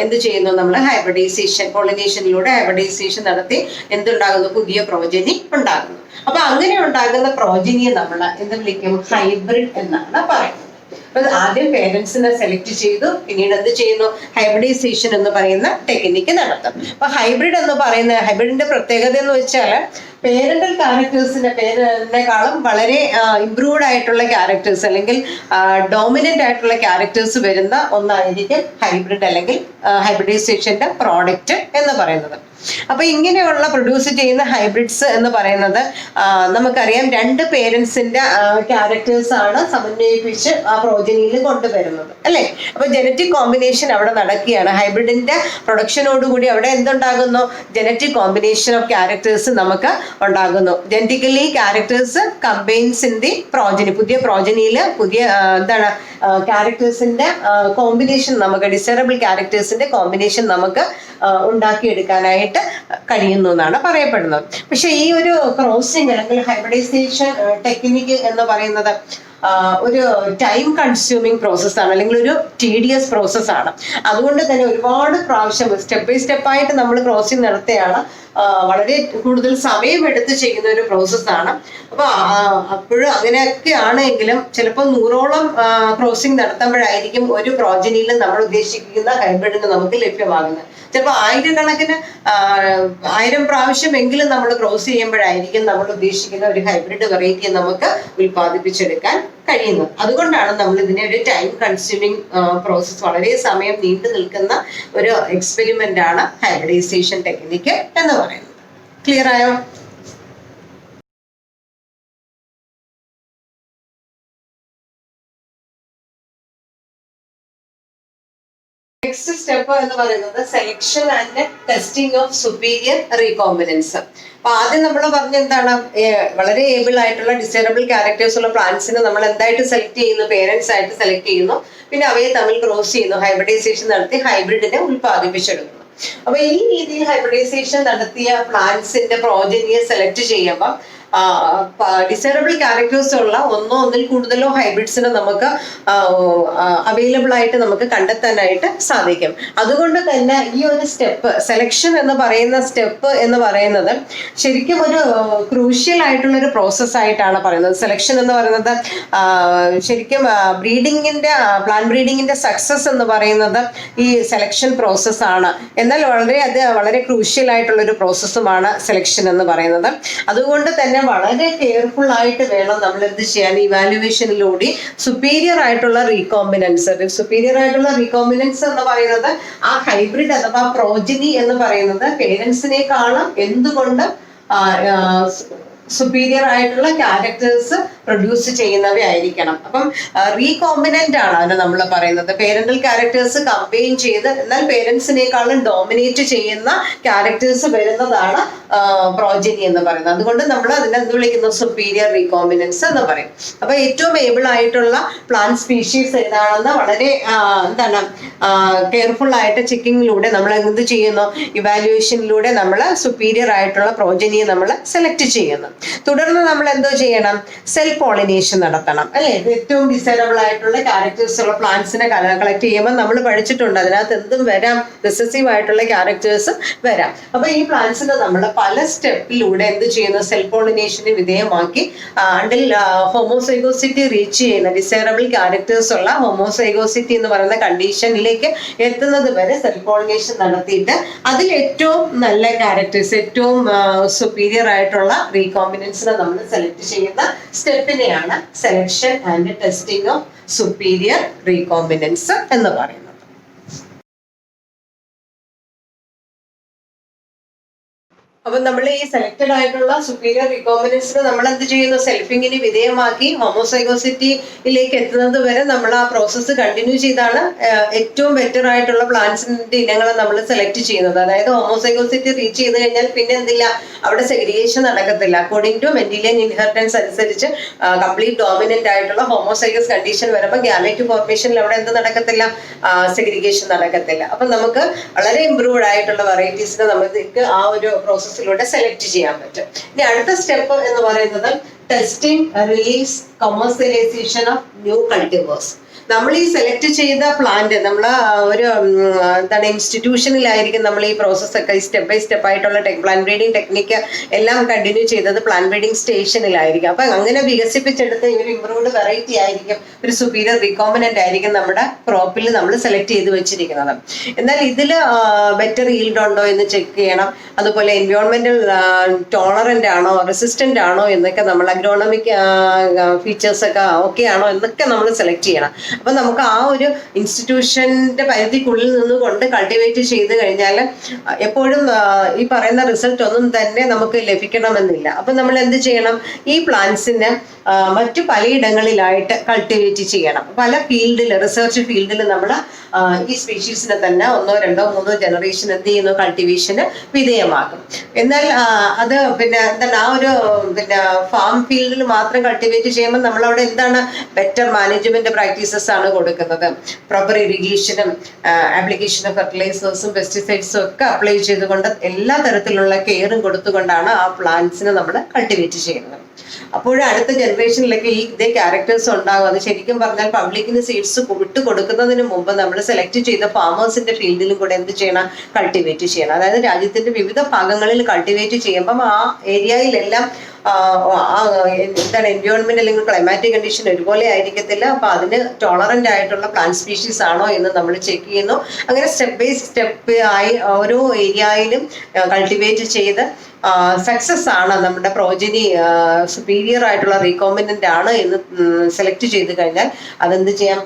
എന്ത് ചെയ്യുന്നു? നമ്മൾ ഹൈബ്രിഡൈസേഷൻ, പോളിനേഷനിലൂടെ ഹൈബ്രിഡൈസേഷൻ നടത്തി എന്തുണ്ടാകുന്നു? പുതിയ പ്രോജനി ഉണ്ടാകുന്നു. അപ്പൊ അങ്ങനെ ഉണ്ടാകുന്ന പ്രോജനിയെ നമ്മൾ എന്ത് വിളിക്കും? ഹൈബ്രിഡ് എന്നാണ് പറയുന്നത്. അപ്പൊ ആദ്യം പേരൻസിനെ സെലക്ട് ചെയ്തു, പിന്നീട് എന്ത് ചെയ്യുന്നു? ഹൈബ്രിഡൈസേഷൻ എന്ന് പറയുന്ന ടെക്നിക്ക് നടത്തും. അപ്പൊ ഹൈബ്രിഡ് എന്ന് പറയുന്ന, ഹൈബ്രിഡിന്റെ പ്രത്യേകത എന്ന് വെച്ചാൽ പേരന്റൽ ക്യാരക്ടേഴ്സിനെക്കാളും വളരെ ഇംപ്രൂവ്ഡ് ആയിട്ടുള്ള ക്യാരക്ടേഴ്സ് അല്ലെങ്കിൽ ഡോമിനന്റ് ആയിട്ടുള്ള ക്യാരക്ടേഴ്സ് വരുന്ന ഒന്നായിരിക്കും ഹൈബ്രിഡ് അല്ലെങ്കിൽ ഹൈബ്രിഡൈസേഷന്റെ പ്രോഡക്റ്റ് എന്ന് പറയുന്നത്. അപ്പൊ ഇങ്ങനെയുള്ള പ്രൊഡ്യൂസ് ചെയ്യുന്ന ഹൈബ്രിഡ്സ് എന്ന് പറയുന്നത് നമുക്കറിയാം 2 പേരൻസിന്റെ ക്യാരക്ടേഴ്സ് ആണ് സമന്വയിപ്പിച്ച് ആ പ്രോജനിയിൽ കൊണ്ടുവരുന്നത് അല്ലെ. അപ്പൊ ജനറ്റിക് കോമ്പിനേഷൻ അവിടെ നടക്കുകയാണ്. ഹൈബ്രിഡിന്റെ പ്രൊഡക്ഷനോടുകൂടി അവിടെ എന്തുണ്ടാകുന്നു? ജനറ്റിക് കോമ്പിനേഷൻ ഓഫ് ക്യാരക്ടേഴ്സ് നമുക്ക് ഉണ്ടാകുന്നു. Genetically characters combines in the progeny. പുതിയ പ്രോജനിയിൽ പുതിയ എന്താണ് ക്യാരക്ടേഴ്സിന്റെ കോമ്പിനേഷൻ, നമുക്ക് ഡിസൈറബിൾ ക്യാരക്ടേഴ്സിന്റെ കോമ്പിനേഷൻ നമുക്ക് ഉണ്ടാക്കിയെടുക്കാനായിട്ട് കഴിയുന്നു എന്നാണ് പറയപ്പെടുന്നത്. പക്ഷെ ഈ ഒരു ക്രോസിംഗ് അല്ലെങ്കിൽ ഹൈബ്രിഡൈസേഷൻ ടെക്നിക്ക് എന്ന് പറയുന്നത് ഒരു ടൈം കൺസ്യൂമിങ് പ്രോസസ്സാണ്, അല്ലെങ്കിൽ ഒരു ടീഡിയസ് പ്രോസസ്സാണ്. അതുകൊണ്ട് തന്നെ ഒരുപാട് പ്രാവശ്യം സ്റ്റെപ്പ് ബൈ സ്റ്റെപ്പായിട്ട് നമ്മൾ ക്രോസിംഗ് നടത്തുകയാണ്. വളരെ കൂടുതൽ സമയമെടുത്ത് ചെയ്യുന്ന ഒരു പ്രോസസ്സാണ്. അപ്പൊ അപ്പോഴും അങ്ങനെയൊക്കെ ആണെങ്കിലും ചിലപ്പോൾ 100ഓളം ക്രോസിംഗ് നടത്തുമ്പോഴായിരിക്കും ഒരു പ്രോജനിയിൽ നമ്മൾ ഉദ്ദേശിക്കുന്ന ഹൈബ്രിഡിന് നമുക്ക് ലഭ്യമാകുന്നത്. ചിലപ്പോൾ 1000 പ്രാവശ്യമെങ്കിലും നമ്മൾ ക്രോസ് ചെയ്യുമ്പോഴായിരിക്കും നമ്മൾ ഉദ്ദേശിക്കുന്ന ഒരു ഹൈബ്രിഡ് വെറൈറ്റി നമുക്ക് ഉൽപ്പാദിപ്പിച്ചെടുക്കാൻ കഴിയുന്നത്. അതുകൊണ്ടാണ് നമ്മൾ ഇതിനെ ഒരു ടൈം കൺസ്യൂമിങ് പ്രോസസ്, വളരെ സമയം നീണ്ടു നിൽക്കുന്ന ഒരു എക്സ്പെരിമെന്റ് ആണ് ഹൈബ്രിഡൈസേഷൻ ടെക്നിക്ക് എന്ന് പറയുന്നത്. ക്ലിയർ ആയോ? നെക്സ്റ്റ് സ്റ്റെപ്പ് എന്ന് പറയുന്നത് selection and testing of superior recombinants. അപ്പൊ ആദ്യം നമ്മൾ പറഞ്ഞ എന്താണ്, വളരെ ഏബിൾ ആയിട്ടുള്ള ഡിസൈറബിൾ ക്യാരക്ടേഴ്സ് ഉള്ള പ്ലാന്റ്സിനെ നമ്മൾ എന്തായിട്ട് സെലക്ട് ചെയ്യുന്നു, പേരൻസ് ആയിട്ട് സെലക്ട് ചെയ്യുന്നു, പിന്നെ അവയെ തമ്മിൽ ക്രോസ് ചെയ്യുന്നു, ഹൈബ്രിഡൈസേഷൻ നടത്തി ഹൈബ്രിഡിനെ ഉൽപ്പാദിപ്പിച്ചെടുക്കുന്നു. അപ്പൊ ഈ രീതിയിൽ ഹൈബ്രിഡൈസേഷൻ നടത്തിയ പ്ലാന്റ്സിന്റെ പ്രോജനിയെ സെലക്ട് ചെയ്യുമ്പോൾ ഡിസൈറബിൾ ക്യാരക്ടേഴ്സ് ഉള്ള ഒന്നിൽ കൂടുതലോ ഹൈബ്രിഡ്സിനെ നമുക്ക് അവൈലബിൾ ആയിട്ട് നമുക്ക് കണ്ടെത്താനായിട്ട് സാധിക്കും. അതുകൊണ്ട് തന്നെ ഈ ഒരു സ്റ്റെപ്പ്, സെലക്ഷൻ എന്ന് പറയുന്ന സ്റ്റെപ്പ് എന്ന് പറയുന്നത് ശരിക്കും ഒരു ക്രൂഷ്യൽ ആയിട്ടുള്ള ഒരു പ്രോസസ് ആയിട്ടാണ് പറയുന്നത്. സെലക്ഷൻ എന്ന് പറയുന്നത് ശരിക്കും പ്ലാന്റ് ബ്രീഡിങ്ങിന്റെ സക്സസ് എന്ന് പറയുന്നത് ഈ സെലക്ഷൻ പ്രോസസ് ആണ്. എന്നാൽ വളരെ ക്രൂഷ്യൽ ആയിട്ടുള്ള ഒരു പ്രോസസ്സുമാണ് സെലക്ഷൻ എന്ന് പറയുന്നത്. അതുകൊണ്ട് തന്നെ വളരെ കെയർഫുൾ ആയിട്ട് വേണം നമ്മൾ എന്ത് ചെയ്യാൻ, ഇവാലുവേഷനിലൂടെ സുപ്പീരിയർ ആയിട്ടുള്ള റീകോമ്പിനൻസ് എന്ന് പറയുന്നത് ആ ഹൈബ്രിഡ് അഥവാ പ്രോജനി എന്ന് പറയുന്നത് പേരൻസിനേക്കാളും എന്തുകൊണ്ട് സുപ്പീരിയർ ആയിട്ടുള്ള ക്യാരക്ടേഴ്സ് പ്രൊഡ്യൂസ് ചെയ്യുന്നവയായിരിക്കണം. അപ്പം റീകോമ്പിനന്റ് ആണ് അതിന് നമ്മൾ പറയുന്നത്. പേരന്റൽ ക്യാരക്ടേഴ്സ് കമ്പൈൻ ചെയ്ത് എന്നാൽ പേരൻസിനേക്കാളും ഡോമിനേറ്റ് ചെയ്യുന്ന ക്യാരക്ടേഴ്സ് വരുന്നതാണ് പ്രോജനി എന്ന് പറയുന്നത്. അതുകൊണ്ട് നമ്മൾ അതിനെ എന്ത് വിളിക്കുന്നു, സുപ്പീരിയർ റീകോമ്പിനൻസ് എന്ന് പറയും. അപ്പൊ ഏറ്റവും ഏബിൾ ആയിട്ടുള്ള പ്ലാന്റ് സ്പീഷീസ് ഏതാണെന്ന് വളരെ കെയർഫുൾ ആയിട്ട് ചെക്കിങ്ങിലൂടെ നമ്മൾ എന്ത് ചെയ്യുന്നു, ഇവാലുവേഷനിലൂടെ നമ്മൾ സുപ്പീരിയർ ആയിട്ടുള്ള പ്രോജനിയെ നമ്മൾ സെലക്ട് ചെയ്യുന്നു. തുടർന്ന് നമ്മൾ എന്തോ ചെയ്യണം, സെൽഫ് പോളിനേഷൻ നടത്തണം, അല്ലെ? ഏറ്റവും ഡിസൈറബിൾ ആയിട്ടുള്ള ക്യാരക്ടേഴ്സ് ഉള്ള പ്ലാന്റ്സിനെ കളക്ട് ചെയ്യുമ്പോൾ നമ്മൾ പഠിച്ചിട്ടുണ്ട് അതിനകത്ത് എന്തും വരാം, റിസസീവ് ആയിട്ടുള്ള ക്യാരക്ടേഴ്സ് വരാം. അപ്പൊ ഈ പ്ലാന്റ്സിനെ നമ്മൾ പല സ്റ്റെപ്പിലൂടെ എന്ത് ചെയ്യുന്നു, സെൽഫ് പോളിനേഷന് വിധേയമാക്കി അണ്ടിൽ ഹോമോസൈഗോസിറ്റി റീച്ച് ചെയ്യുന്ന ഡിസൈറബിൾ ക്യാരക്ടേഴ്സ് ഉള്ള ഹോമോസൈഗോസിറ്റി എന്ന് പറയുന്ന കണ്ടീഷനിലേക്ക് എത്തുന്നത് വരെ സെൽഫ് പോളിനേഷൻ നടത്തിയിട്ട് അതിൽ ഏറ്റവും നല്ല ക്യാരക്ടേഴ്സ്, ഏറ്റവും സുപ്പീരിയർ ആയിട്ടുള്ള റീകോമ്പിനൻസിനെ നമ്മൾ സെലക്ട് ചെയ്യുന്ന സ്റ്റെപ്പിനെയാണ് selection and testing of superior recombinants എന്ന് പറയുന്നത്. അപ്പൊ നമ്മൾ ഈ സെലക്ടഡ് ആയിട്ടുള്ള സുപ്പീരിയർ റീകോമ്പിനൻസിനെ നമ്മൾ എന്ത് ചെയ്യുന്നു, സെൽഫിങ്ങിന് വിധേയമാക്കി ഹോമോസൈഗോസിറ്റിയിലേക്ക് എത്തുന്നത് വരെ നമ്മൾ ആ പ്രോസസ്സ് കണ്ടിന്യൂ ചെയ്താണ് ഏറ്റവും ബെറ്റർ ആയിട്ടുള്ള പ്ലാന്റ്സിന്റെ ഇനങ്ങളെ നമ്മൾ സെലക്ട് ചെയ്യുന്നത്. അതായത് ഹോമോസൈഗോസിറ്റി റീച്ച് ചെയ്ത് കഴിഞ്ഞാൽ പിന്നെ എന്തില്ല, അവിടെ സെഗ്രിഗേഷൻ നടക്കത്തില്ല. അക്കോർഡിംഗ് ടു മെൻഡിലിയൻ ഇൻഹെറിറ്റൻസ് അനുസരിച്ച് കംപ്ലീറ്റ് ഡോമിനന്റ് ആയിട്ടുള്ള ഹോമോസൈഗസ് കണ്ടീഷൻ വരുമ്പോൾ ഗ്യാമേറ്റ് ഫോർമേഷനിൽ അവിടെ എന്ത് നടക്കത്തില്ല, സെഗ്രിഗേഷൻ നടക്കത്തില്ല. അപ്പൊ നമുക്ക് വളരെ ഇംപ്രൂവ്ഡ് ആയിട്ടുള്ള വെറൈറ്റീസിനെ നമുക്ക് ആ ഒരു പ്രോസസ്സിലൂടെ സെലക്ട് ചെയ്യാൻ പറ്റും. ഇനി അടുത്ത സ്റ്റെപ്പ് എന്ന് പറയുന്നത് testing, release, commercialisation of new കൾട്ടിവേഴ്സ്. നമ്മൾ ഈ സെലക്ട് ചെയ്ത പ്ലാന്റ് നമ്മൾ ഒരു ഇൻസ്റ്റിറ്റ്യൂഷനിലായിരിക്കും നമ്മൾ ഈ പ്രോസസ് ഒക്കെ സ്റ്റെപ്പ് ബൈ സ്റ്റെപ്പ് ആയിട്ടുള്ള പ്ലാന്റ് ബ്രീഡിംഗ് ടെക്നിക്ക് എല്ലാം കണ്ടിന്യൂ ചെയ്തത് പ്ലാന്റ് ബ്രീഡിംഗ് സ്റ്റേഷനിലായിരിക്കും. അപ്പൊ അങ്ങനെ വികസിപ്പിച്ചെടുത്ത ഒരു ഇംപ്രൂവ്ഡ് വെറൈറ്റി ആയിരിക്കും, ഒരു സുപ്പീരിയർ റീകോമ്പിനന്റ് ആയിരിക്കും നമ്മുടെ ക്രോപ്പിൽ നമ്മൾ സെലക്ട് ചെയ്ത് വെച്ചിരിക്കുന്നത്. എന്നാൽ ഇതിൽ ബെറ്റർ ഈൽഡ് ഉണ്ടോ എന്ന് ചെക്ക് ചെയ്യണം. അതുപോലെ എൻവയോൺമെന്റൽ ടോളറന്റ് ആണോ, റെസിസ്റ്റന്റ് ആണോ എന്നൊക്കെ നമ്മൾ അഗ്രോണമിക് ഫീച്ചേഴ്സ് ഒക്കെ ഓക്കെ ആണോ എന്നൊക്കെ നമ്മൾ സെലക്ട് ചെയ്യണം. അപ്പൊ നമുക്ക് ആ ഒരു ഇൻസ്റ്റിറ്റ്യൂഷന്റെ പരിധിക്കുള്ളിൽ നിന്നുകൊണ്ട് കൾട്ടിവേറ്റ് ചെയ്ത് കഴിഞ്ഞാൽ എപ്പോഴും ഈ പറയുന്ന റിസൾട്ട് ഒന്നും തന്നെ നമുക്ക് ലഭിക്കണമെന്നില്ല. അപ്പൊ നമ്മൾ എന്ത് ചെയ്യണം, ഈ പ്ലാന്റ്സിനെ മറ്റു പലയിടങ്ങളിലായിട്ട് കൾട്ടിവേറ്റ് ചെയ്യണം. പല ഫീൽഡിൽ, റിസർച്ച് ഫീൽഡിൽ നമ്മൾ ഈ സ്പീഷീസിനെ തന്നെ 1, 2, 3 ജനറേഷൻ എന്ത് ചെയ്യുന്നു, കൾട്ടിവേഷന് വിധേയമാക്കും. എന്നാൽ അത് ആ ഒരു ഫാം ഫീൽഡിൽ മാത്രം കൾട്ടിവേറ്റ് ചെയ്യുമ്പോൾ നമ്മളവിടെ എന്താണ് ബെറ്റർ മാനേജ്മെന്റ് പ്രാക്ടീസ് സർവീസസ് ആണ് കൊടുക്കുന്നത്. പ്രോപ്പർ ഇറിഗേഷനും ആപ്ലിക്കേഷൻ ഓഫ് ഫെർട്ടിലൈസേഴ്സും പെസ്റ്റിസൈഡ്സും ഒക്കെ അപ്ലൈ ചെയ്തുകൊണ്ട് എല്ലാ തരത്തിലുള്ള കെയറും കൊടുത്തുകൊണ്ടാണ് ആ പ്ലാന്റ്സിനെ നമ്മൾ കൾട്ടിവേറ്റ് ചെയ്യുന്നത്. അപ്പോൾ അടുത്ത ജനറേഷനിലൊക്കെ ഇതേ ക്യാരക്ടേഴ്സ് ഉണ്ടാകും. അത് ശരിക്കും പറഞ്ഞാൽ പബ്ലിക്കിന് സീഡ്സ് വിട്ട് കൊടുക്കുന്നതിന് മുമ്പ് നമ്മൾ സെലക്ട് ചെയ്ത ഫാമേഴ്സിന്റെ ഫീൽഡിലും കൂടെ എന്ത് ചെയ്യണം, കൾട്ടിവേറ്റ് ചെയ്യണം. അതായത് രാജ്യത്തിന്റെ വിവിധ ഭാഗങ്ങളിൽ കൾട്ടിവേറ്റ് ചെയ്യുമ്പം ആ ഏരിയയിലെല്ലാം എന്താണ് എൻവയോൺമെന്റ് അല്ലെങ്കിൽ ക്ലൈമാറ്റിക് കണ്ടീഷൻ ഒരുപോലെ ആയിരിക്കത്തില്ല. അപ്പൊ അതിന് ടോളറന്റ് ആയിട്ടുള്ള പ്ലാന്റ് സ്പീഷീസ് ആണോ എന്ന് നമ്മൾ ചെക്ക് ചെയ്യുന്നു. അങ്ങനെ സ്റ്റെപ്പ് ബൈ സ്റ്റെപ്പ് ആയി ഓരോ ഏരിയയിലും കൾട്ടിവേറ്റ് ചെയ്ത് സക്സസ് ആണ്, നമ്മുടെ പ്രോജനി സുപ്പീരിയർ ആയിട്ടുള്ള റീകോമിനന്റ് ആണ് എന്ന് സെലക്ട് ചെയ്ത് കഴിഞ്ഞാൽ അതെന്ത് ചെയ്യാം,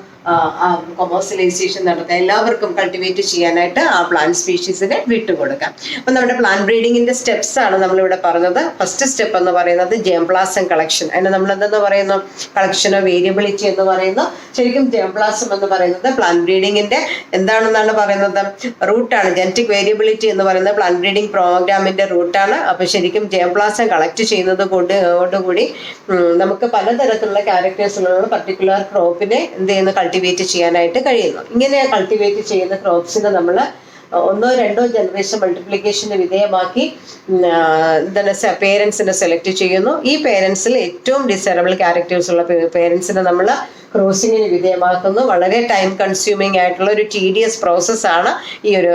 കൊമേഴ്സ്യലൈസേഷൻ നടത്താം. എല്ലാവർക്കും കൾട്ടിവേറ്റ് ചെയ്യാനായിട്ട് ആ പ്ലാന്റ് സ്പീഷീസിനെ വിട്ടുകൊടുക്കാം. അപ്പൊ നമ്മുടെ പ്ലാന്റ് ബ്രീഡിങ്ങിന്റെ സ്റ്റെപ്സ് ആണ് നമ്മളിവിടെ പറഞ്ഞത്. ഫസ്റ്റ് സ്റ്റെപ്പ് എന്ന് പറയുന്നത് ജേംപ്ലാസം കളക്ഷൻ. അതിന് നമ്മൾ എന്തെന്ന് പറയുന്നു, കളക്ഷനോ വേരിയബിലിറ്റി എന്ന് പറയുന്നു. ശരിക്കും ജേംപ്ലാസം എന്ന് പറയുന്നത് പ്ലാന്റ് ബ്രീഡിങ്ങിന്റെ എന്താണെന്നാണ് പറയുന്നത്, റൂട്ടാണ്. ജനറ്റിക് വേരിയബിലിറ്റി എന്ന് പറയുന്നത് പ്ലാന്റ് ബ്രീഡിംഗ് പ്രോഗ്രാമിന്റെ റൂട്ടാണ്. അപ്പൊ ശരിക്കും ജേംപ്ലാസം കളക്ട് ചെയ്യുന്നത് കൊണ്ടുകൂടി നമുക്ക് പലതരത്തിലുള്ള ക്യാരക്ടേഴ്സിലുള്ള പർട്ടിക്കുലർ ക്രോപ്പിനെ എന്ത് ചെയ്യുന്നു, കൾട്ടിവേറ്റ് ചെയ്യാനായിട്ട് കഴിയുന്നു. ഇങ്ങനെ കൾട്ടിവേറ്റ് ചെയ്യുന്ന ക്രോപ്സിനെ നമ്മൾ 1 or 2 ജനറേഷൻ മൾട്ടിപ്ലിക്കേഷന് വിധേയമാക്കി എന്താണ് പേരൻസിനെ സെലക്ട് ചെയ്യുന്നു. ഈ പേരൻസിൽ ഏറ്റവും ഡിസൈറബിൾ ക്യാരക്ടേഴ്സ് ഉള്ള പേരൻസിനെ നമ്മൾ ക്രോസിങ്ങിന് വിധേയമാക്കുന്നു. വളരെ ടൈം കൺസ്യൂമിങ് ആയിട്ടുള്ള ഒരു ടീഡിയസ് പ്രോസസ്സാണ് ഈ ഒരു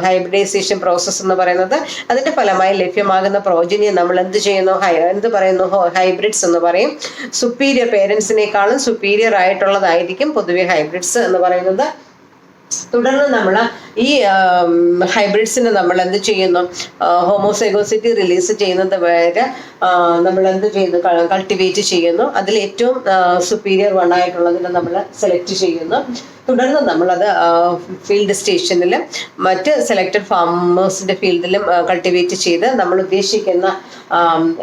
ഹൈബ്രിഡൈസേഷൻ പ്രോസസ്സ് എന്ന് പറയുന്നത്. അതിന്റെ ഫലമായി ലഭ്യമാകുന്ന പ്രോജനിയെ നമ്മൾ എന്ത് ചെയ്യുന്നു, ഹൈബ്രിഡ്സ് എന്ന് പറയും. സുപ്പീരിയർ പേരൻസിനേക്കാളും സുപ്പീരിയർ ആയിട്ടുള്ളതായിരിക്കും പൊതുവെ ഹൈബ്രിഡ്സ് എന്ന് പറയുന്നത്. തുടർന്ന് നമ്മൾ ഈ ഹൈബ്രിഡ്സിനെ നമ്മൾ എന്ത് ചെയ്യുന്നു, ഹോമോസൈഗോസിറ്റി റിലീസ് ചെയ്യുന്നത് വരെ നമ്മൾ എന്ത് ചെയ്യുന്നു, കൾട്ടിവേറ്റ് ചെയ്യുന്നു. അതിൽ ഏറ്റവും സുപ്പീരിയർ വൺ ആയിട്ടുള്ളതിനെ നമ്മൾ സെലക്ട് ചെയ്യുന്നു. തുടർന്ന് നമ്മളത് ഫീൽഡ് സ്റ്റേഷനിൽ മറ്റ് സെലക്റ്റഡ് ഫാമേഴ്സിന്റെ ഫീൽഡിലും കൾട്ടിവേറ്റ് ചെയ്ത് നമ്മൾ ഉദ്ദേശിക്കുന്ന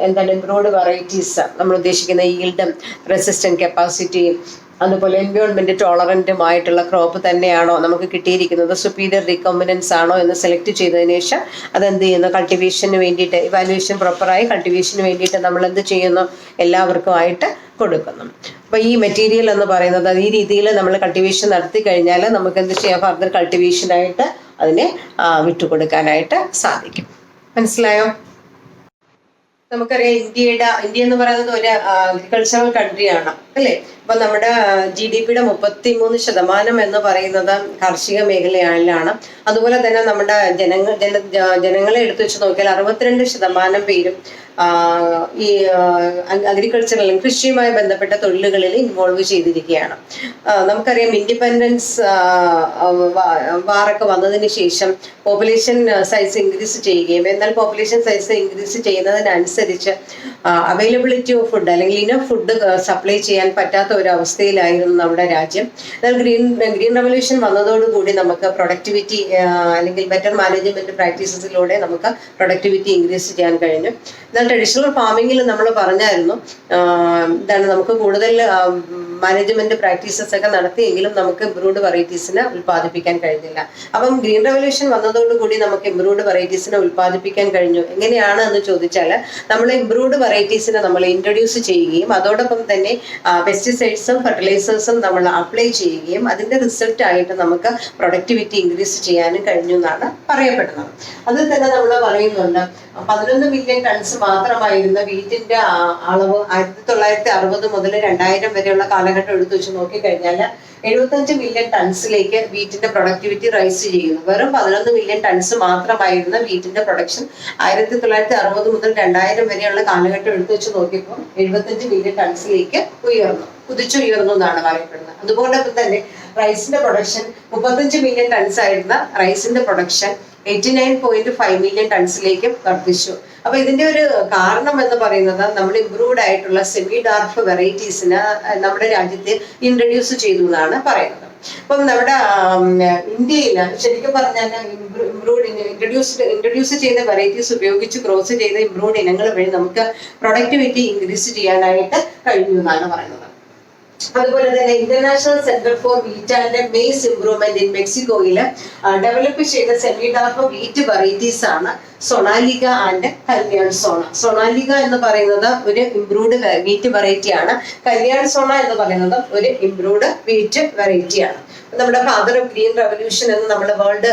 എന്താണ് ഇംപ്രൂവ്ഡ് വെറൈറ്റീസ്, നമ്മൾ ഉദ്ദേശിക്കുന്ന ഈൽഡും റെസിസ്റ്റന്റ് കപ്പാസിറ്റിയും അതുപോലെ എൻവയോൺമെന്റ് ടോളറന്റുമായിട്ടുള്ള ക്രോപ്പ് തന്നെയാണോ നമുക്ക് കിട്ടിയിരിക്കുന്നത്, സുപ്പീരിയർ റീകോമ്പിനൻസ് ആണോ എന്ന് സെലക്ട് ചെയ്തതിനു ശേഷം അതെന്ത് ചെയ്യുന്നു, കൾട്ടിവേഷന് വേണ്ടിയിട്ട് ഇവാലുവേഷൻ പ്രോപ്പറായി കൾട്ടിവേഷന് വേണ്ടിയിട്ട് നമ്മൾ എന്ത് ചെയ്യുന്നു, എല്ലാവർക്കുമായിട്ട് കൊടുക്കുന്നു. അപ്പൊ ഈ മെറ്റീരിയൽ എന്ന് പറയുന്നത് ഈ രീതിയിൽ നമ്മൾ കൾട്ടിവേഷൻ നടത്തി കഴിഞ്ഞാൽ നമുക്ക് എന്ത് ചെയ്യാം, ഫർദർ കൾട്ടിവേഷനായിട്ട് അതിനെ വിട്ടുകൊടുക്കാനായിട്ട് സാധിക്കും. മനസ്സിലായോ? നമുക്കറിയാം ഇന്ത്യ എന്ന് പറയുന്നത് ഒരു അഗ്രികൾച്ചറൽ കൺട്രിയാണ് അല്ലേ. അപ്പൊ നമ്മുടെ GDP-യുടെ 33% എന്ന് പറയുന്നത് കാർഷിക മേഖലയിലാണ്. അതുപോലെ തന്നെ നമ്മുടെ ജനങ്ങളെ എടുത്തു വെച്ച് നോക്കിയാൽ 62% പേരും ഈ അഗ്രികൾച്ചറൽ കൃഷിയുമായി ബന്ധപ്പെട്ട തൊഴിലുകളിൽ ഇൻവോൾവ് ചെയ്തിരിക്കുകയാണ്. നമുക്കറിയാം ഇൻഡിപെൻഡൻസ് വാറൊക്കെ വന്നതിന് ശേഷം പോപ്പുലേഷൻ സൈസ് ഇൻക്രീസ് ചെയ്യുകയും, എന്നാൽ പോപ്പുലേഷൻ സൈസ് ഇൻക്രീസ് ചെയ്യുന്നതിനനുസരിച്ച് അവൈലബിലിറ്റി ഓഫ് ഫുഡ് അല്ലെങ്കിൽ ഇനഫ് ഫുഡ് സപ്ലൈ ചെയ്യാൻ പറ്റാത്ത ഒരു അവസ്ഥയിലായിരുന്നു നമ്മുടെ രാജ്യം. എന്നാൽ ഗ്രീൻ റവല്യൂഷൻ വന്നതോടുകൂടി നമുക്ക് പ്രൊഡക്ടിവിറ്റി അല്ലെങ്കിൽ ബെറ്റർ മാനേജ്മെന്റ് പ്രാക്ടീസസിലൂടെ നമുക്ക് പ്രൊഡക്ടിവിറ്റി ഇൻക്രീസ് ചെയ്യാൻ കഴിഞ്ഞു. എന്നാൽ ട്രഡീഷണൽ ഫാമിങ്ങിൽ നമ്മൾ പറഞ്ഞായിരുന്നു നമുക്ക് കൂടുതൽ മാനേജ്മെന്റ് പ്രാക്ടീസസ് ഒക്കെ നടത്തിയെങ്കിലും നമുക്ക് ഇംപ്രൂവ്ഡ് വെറൈറ്റീസിനെ ഉൽപ്പാദിപ്പിക്കാൻ കഴിഞ്ഞില്ല. അപ്പം ഗ്രീൻ റവല്യൂഷൻ വന്നതോടുകൂടി നമുക്ക് ഇംപ്രൂവ്ഡ് വെറൈറ്റീസിനെ ഉൽപ്പാദിപ്പിക്കാൻ കഴിഞ്ഞു. എങ്ങനെയാണ് എന്ന് ചോദിച്ചാൽ നമ്മൾ ഇംപ്രൂവ്ഡ് വെറൈറ്റീസിനെ നമ്മൾ ഇൻട്രൊഡ്യൂസ് ചെയ്യുകയും അതോടൊപ്പം തന്നെ പെസ്റ്റിസൈഡ്സും ഫെർട്ടിലൈസേഴ്സും നമ്മൾ അപ്ലൈ ചെയ്യുകയും അതിന്റെ റിസൾട്ട് ആയിട്ട് നമുക്ക് പ്രൊഡക്ടിവിറ്റി ഇൻക്രീസ് ചെയ്യാനും കഴിഞ്ഞു എന്നാണ് പറയപ്പെടുന്നത്. അതിൽ തന്നെ നമ്മൾ പറയുന്നുണ്ട് 11 മില്യൺ ടൺസ് മാത്രമായിരുന്ന വീറ്റിന്റെ അളവ് 1960 മുതൽ 2000 വരെയുള്ള കാലഘട്ടം എടുത്തു വെച്ച് നോക്കിക്കഴിഞ്ഞാൽ 75 മില്യൺ ടൺസിലേക്ക് വീറ്റിന്റെ പ്രൊഡക്ടിവിറ്റി റൈസ് ചെയ്യുന്നു. വെറും 11 മില്യൺ ടൺസ് മാത്രമായിരുന്ന വീറ്റിന്റെ പ്രൊഡക്ഷൻ 1960 മുതൽ 2000 വരെയുള്ള കാലഘട്ടം എടുത്തു വെച്ച് നോക്കിയപ്പോൾ 75 മില്യൺ ടൺസിലേക്ക് കുതിച്ചുയർന്നു എന്നാണ് പറയപ്പെടുന്നത്. അതുപോലൊപ്പം തന്നെ റൈസിന്റെ പ്രൊഡക്ഷൻ 35 മില്യൺ ടൺസ് ആയിരുന്ന റൈസിന്റെ പ്രൊഡക്ഷൻ 89.5 മില്യൺ ടൺസിലേക്ക് വർദ്ധിച്ചു. അപ്പൊ ഇതിന്റെ ഒരു കാരണം എന്ന് പറയുന്നത് നമ്മൾ ഇംപ്രൂവ്ഡ് ആയിട്ടുള്ള സെമി ഡാർഫ് വെറൈറ്റീസിന് നമ്മുടെ രാജ്യത്ത് ഇൻട്രൊഡ്യൂസ് ചെയ്തു എന്നാണ് പറയുന്നത്. അപ്പം നമ്മുടെ ഇന്ത്യയിൽ ശരിക്കും പറഞ്ഞാൽ ഇൻട്രൊഡ്യൂസ് ചെയ്ത വെറൈറ്റീസ് ഉപയോഗിച്ച് ക്രോസ് ചെയ്ത ഇംപ്രൂവ്ഡ് ഇനങ്ങൾ വഴി നമുക്ക് പ്രൊഡക്ടിവിറ്റി ഇൻക്രീസ് ചെയ്യാനായിട്ട് കഴിഞ്ഞു എന്നാണ് പറയുന്നത്. അതുപോലെ തന്നെ international Centre for Wheat and maze improvement in മെക്സിക്കോയിൽ ഡെവലപ്പ് ചെയ്ത സെമി ഡാർഫ് വീറ്റ് വെറൈറ്റീസ് ആണ് സൊണാലിക ആൻഡ് കല്യാൺ സോണ. സൊണാലിക എന്ന് പറയുന്നത് ഒരു ഇംപ്രൂവ്ഡ് വീറ്റ് വെറൈറ്റി ആണ്. കല്യാൺ സോണ എന്ന് പറയുന്നത് ഒരു ഇംപ്രൂവ്ഡ് വീറ്റ് വെറൈറ്റി ആണ്. നമ്മുടെ ഫാദർ ഓഫ് ഗ്രീൻ റെവല്യൂഷൻ എന്ന് നമ്മൾ വേൾഡ്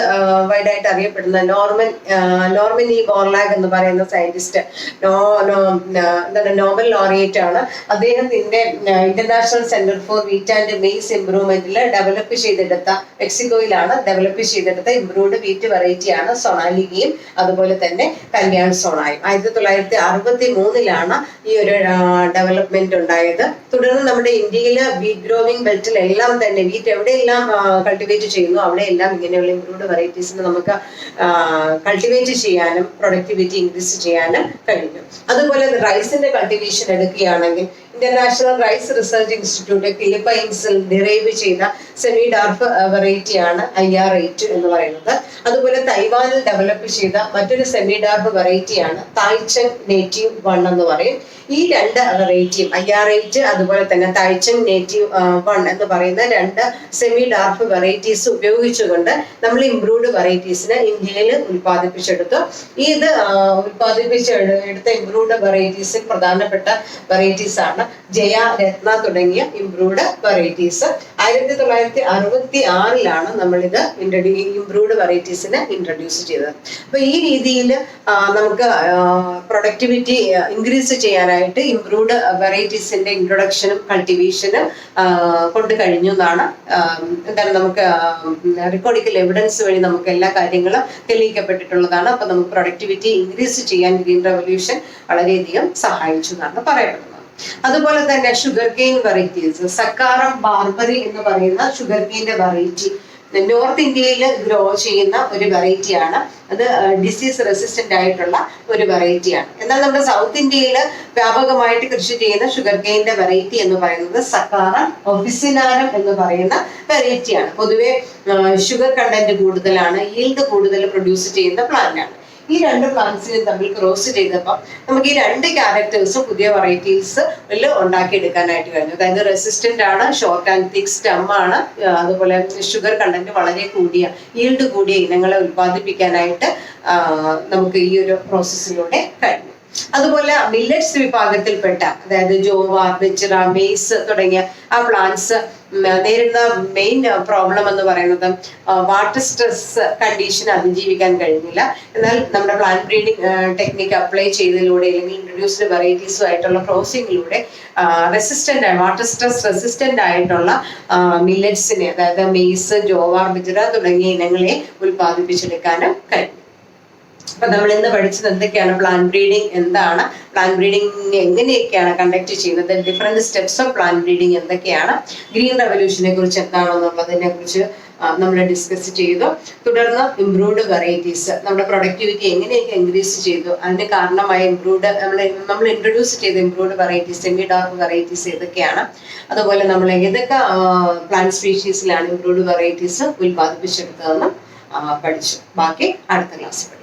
വൈഡ് ആയിട്ട് അറിയപ്പെടുന്ന നോർമൻ ഇ ബോർലാഗ് എന്ന് പറയുന്ന സയന്റിസ്റ്റ്, എന്താണ് നോബൽ ലോറിയേറ്റ് ആണ്. അദ്ദേഹത്തിന്റെ International Centre for Wheat and Maize ഇംപ്രൂവ്മെന്റിൽ ഡെവലപ്പ് ചെയ്തെടുത്ത, മെക്സിക്കോയിലാണ് ഡെവലപ്പ് ചെയ്തെടുത്ത ഇംപ്രൂവ്ഡ് വീറ്റ് വെറൈറ്റിയാണ് സൊണാലികയും അതുപോലെ തന്നെ കല്യാൺ സോണായും. 1963 ഈ ഒരു ഡെവലപ്മെന്റ് ഉണ്ടായത്. തുടർന്ന് നമ്മുടെ ഇന്ത്യയിലെ വീറ്റ് ഗ്രോവിംഗ് ബെൽറ്റിലെല്ലാം തന്നെ വീറ്റ് എവിടെയെല്ലാം കൾട്ടിവേറ്റ് ചെയ്യുന്നു അവിടെയെല്ലാം ഇങ്ങനെയുള്ള ഇംപ്രൂവ്ഡ് വെറൈറ്റീസിന് നമുക്ക് കൾട്ടിവേറ്റ് ചെയ്യാനും പ്രൊഡക്ടിവിറ്റി ഇൻക്രീസ് ചെയ്യാനും കഴിഞ്ഞു. അതുപോലെ റൈസിന്റെ കൾട്ടിവേഷൻ എടുക്കുകയാണെങ്കിൽ ഇന്റർനാഷണൽ റൈസ് റിസർച്ച് ഇൻസ്റ്റിറ്റ്യൂട്ട് ഫിലിപ്പൈൻസിൽ ഡിറൈവ് ചെയ്ത സെമി ഡാർഫ് വെറൈറ്റിയാണ് IR8 എന്ന് പറയുന്നത്. അതുപോലെ തൈവാനിൽ ഡെവലപ്പ് ചെയ്ത മറ്റൊരു സെമി ഡാർഫ് വെറൈറ്റിയാണ് തായ്ചങ് നേറ്റീവ് 1 എന്ന് പറയും. ഈ രണ്ട് വെറൈറ്റിയും IR8 അതുപോലെ തന്നെ തായ്ചങ് നേറ്റീവ് 1 എന്ന് പറയുന്ന രണ്ട് സെമി ഡാർഫ് വെറൈറ്റീസ് ഉപയോഗിച്ചുകൊണ്ട് നമ്മൾ ഇംപ്രൂവ്ഡ് വെറൈറ്റീസിനെ ഇന്ത്യയിൽ ഉൽപ്പാദിപ്പിച്ചെടുത്തു. ഇത് ഉൽപ്പാദിപ്പിച്ചെടുത്ത ഇംപ്രൂവ്ഡ് വെറൈറ്റീസിൽ പ്രധാനപ്പെട്ട വെറൈറ്റീസ് ആണ് ജയ, രത്ന തുടങ്ങിയ ഇംപ്രൂവ്ഡ് വെറൈറ്റീസ്. 1966 നമ്മളിത് ഇംപ്രൂവ്ഡ് വെറൈറ്റീസിനെ ഇൻട്രൊഡ്യൂസ് ചെയ്തത്. അപ്പൊ ഈ രീതിയിൽ നമുക്ക് പ്രൊഡക്ടിവിറ്റി ഇൻക്രീസ് ചെയ്യാനായിട്ട് ഇംപ്രൂവ്ഡ് വെറൈറ്റീസിന്റെ ഇൻട്രൊഡക്ഷനും കൾട്ടിവേഷനും കൊണ്ട് കഴിഞ്ഞു എന്നാണ് എന്താണ് നമുക്ക് റിക്കോർഡിക്കൽ എവിഡൻസ് വഴി നമുക്ക് എല്ലാ കാര്യങ്ങളും തെളിയിക്കപ്പെട്ടിട്ടുള്ളതാണ്. അപ്പൊ നമുക്ക് പ്രൊഡക്ടിവിറ്റി ഇൻക്രീസ് ചെയ്യാൻ ഗ്രീൻ റെവല്യൂഷൻ വളരെയധികം സഹായിച്ചു എന്നാണ് പറയപ്പെടുന്നത്. അതുപോലെ തന്നെ ഷുഗർ കെയിൻ വെറൈറ്റീസ്, സക്കാറം ബാർബറി എന്ന് പറയുന്ന ഷുഗർ കെയിന്റെ വെറൈറ്റി നോർത്ത് ഇന്ത്യയിൽ ഗ്രോ ചെയ്യുന്ന ഒരു വെറൈറ്റിയാണ്. അത് ഡിസീസ് റെസിസ്റ്റന്റ് ആയിട്ടുള്ള ഒരു വെറൈറ്റിയാണ്. എന്നാൽ നമ്മുടെ സൗത്ത് ഇന്ത്യയിൽ വ്യാപകമായിട്ട് കൃഷി ചെയ്യുന്ന ഷുഗർ കെയിന്റെ വെറൈറ്റി എന്ന് പറയുന്നത് സക്കാറം ഒഫിസിനാരം എന്ന് പറയുന്ന വെറൈറ്റിയാണ്. പൊതുവെ ഷുഗർ കണ്ടന്റ് കൂടുതലാണ്, ഈൽഡ് കൂടുതൽ പ്രൊഡ്യൂസ് ചെയ്യുന്ന പ്ലാന്റ് ആണ്. ഈ രണ്ട് പ്ലാന്റ്സിനും തമ്മിൽ ക്രോസ് ചെയ്തപ്പോൾ നമുക്ക് ഈ രണ്ട് ക്യാരക്ടേഴ്സും പുതിയ വെറൈറ്റീസ് ഉണ്ടാക്കിയെടുക്കാനായിട്ട് കഴിഞ്ഞു. അതായത് റെസിസ്റ്റന്റ് ആണ്, ഷോർട്ട് ആൻഡ് തിക് സ്റ്റെം ആണ്, അതുപോലെ ഷുഗർ കണ്ടന്റ് വളരെ കൂടിയ, ഈൽഡ് കൂടിയ ഇനങ്ങളെ ഉൽപ്പാദിപ്പിക്കാനായിട്ട് നമുക്ക് ഈ ഒരു പ്രോസസ്സിലൂടെ കഴിഞ്ഞു. അതുപോലെ മില്ലറ്റ്സ് വിഭാഗത്തിൽപ്പെട്ട, അതായത് ജോവാർ, ബജ്റ, മെയ്സ് തുടങ്ങിയ ആ പ്ലാന്റ്സ് നേരിടുന്ന മെയിൻ പ്രോബ്ലം എന്ന് പറയുന്നത് വാട്ടർ സ്ട്രെസ് കണ്ടീഷൻ അതിജീവിക്കാൻ കഴിഞ്ഞില്ല. എന്നാൽ നമ്മുടെ പ്ലാന്റ് ബ്രീഡിംഗ് ടെക്നിക്ക് അപ്ലൈ ചെയ്തതിലൂടെ അല്ലെങ്കിൽ ഇൻട്രൊഡ്യൂസ്ഡ് വെറൈറ്റീസും ആയിട്ടുള്ള ക്രോസിംഗിലൂടെ റെസിസ്റ്റന്റ് ആയി, വാട്ടർ സ്ട്രെസ് റെസിസ്റ്റന്റ് ആയിട്ടുള്ള മില്ലറ്റ്സിനെ, അതായത് മെയ്സ്, ജോവാർ, ബജ്റ തുടങ്ങിയ ഇനങ്ങളെ ഉൽപ്പാദിപ്പിച്ചെടുക്കാനും കഴിഞ്ഞു. അപ്പൊ നമ്മൾ ഇന്ന് പഠിച്ചത് എന്തൊക്കെയാണ്, പ്ലാന്റ് ബ്രീഡിംഗ് എന്താണ്, പ്ലാന്റ് ബ്രീഡിംഗ് എങ്ങനെയൊക്കെയാണ് കണ്ടക്ട് ചെയ്യുന്നത്, different steps of plant breeding എന്തൊക്കെയാണ്, ഗ്രീൻ റെവല്യൂഷനെ കുറിച്ച് എന്താണെന്നുള്ളതിനെ കുറിച്ച് നമ്മൾ ഡിസ്കസ് ചെയ്തു. തുടർന്ന് ഇംപ്രൂവ്ഡ് വെറൈറ്റീസ്, നമ്മുടെ പ്രൊഡക്ടിവിറ്റി എങ്ങനെയൊക്കെ ഇൻക്രീസ് ചെയ്തു, അതിന് കാരണമായ നമ്മൾ ഇൻട്രൊഡ്യൂസ് ചെയ്ത improved varieties, semi dark varieties ഏതൊക്കെയാണ്, അതുപോലെ നമ്മൾ ഏതൊക്കെ പ്ലാന്റ് സ്പീഷീസിലാണ് ഇംപ്രൂവ്ഡ് വെറൈറ്റീസ് ഉൽപ്പാദിപ്പിച്ചെടുത്തതെന്ന് പഠിച്ചു. ബാക്കി അടുത്ത ക്ലാസ്സിൽ പഠിക്കും.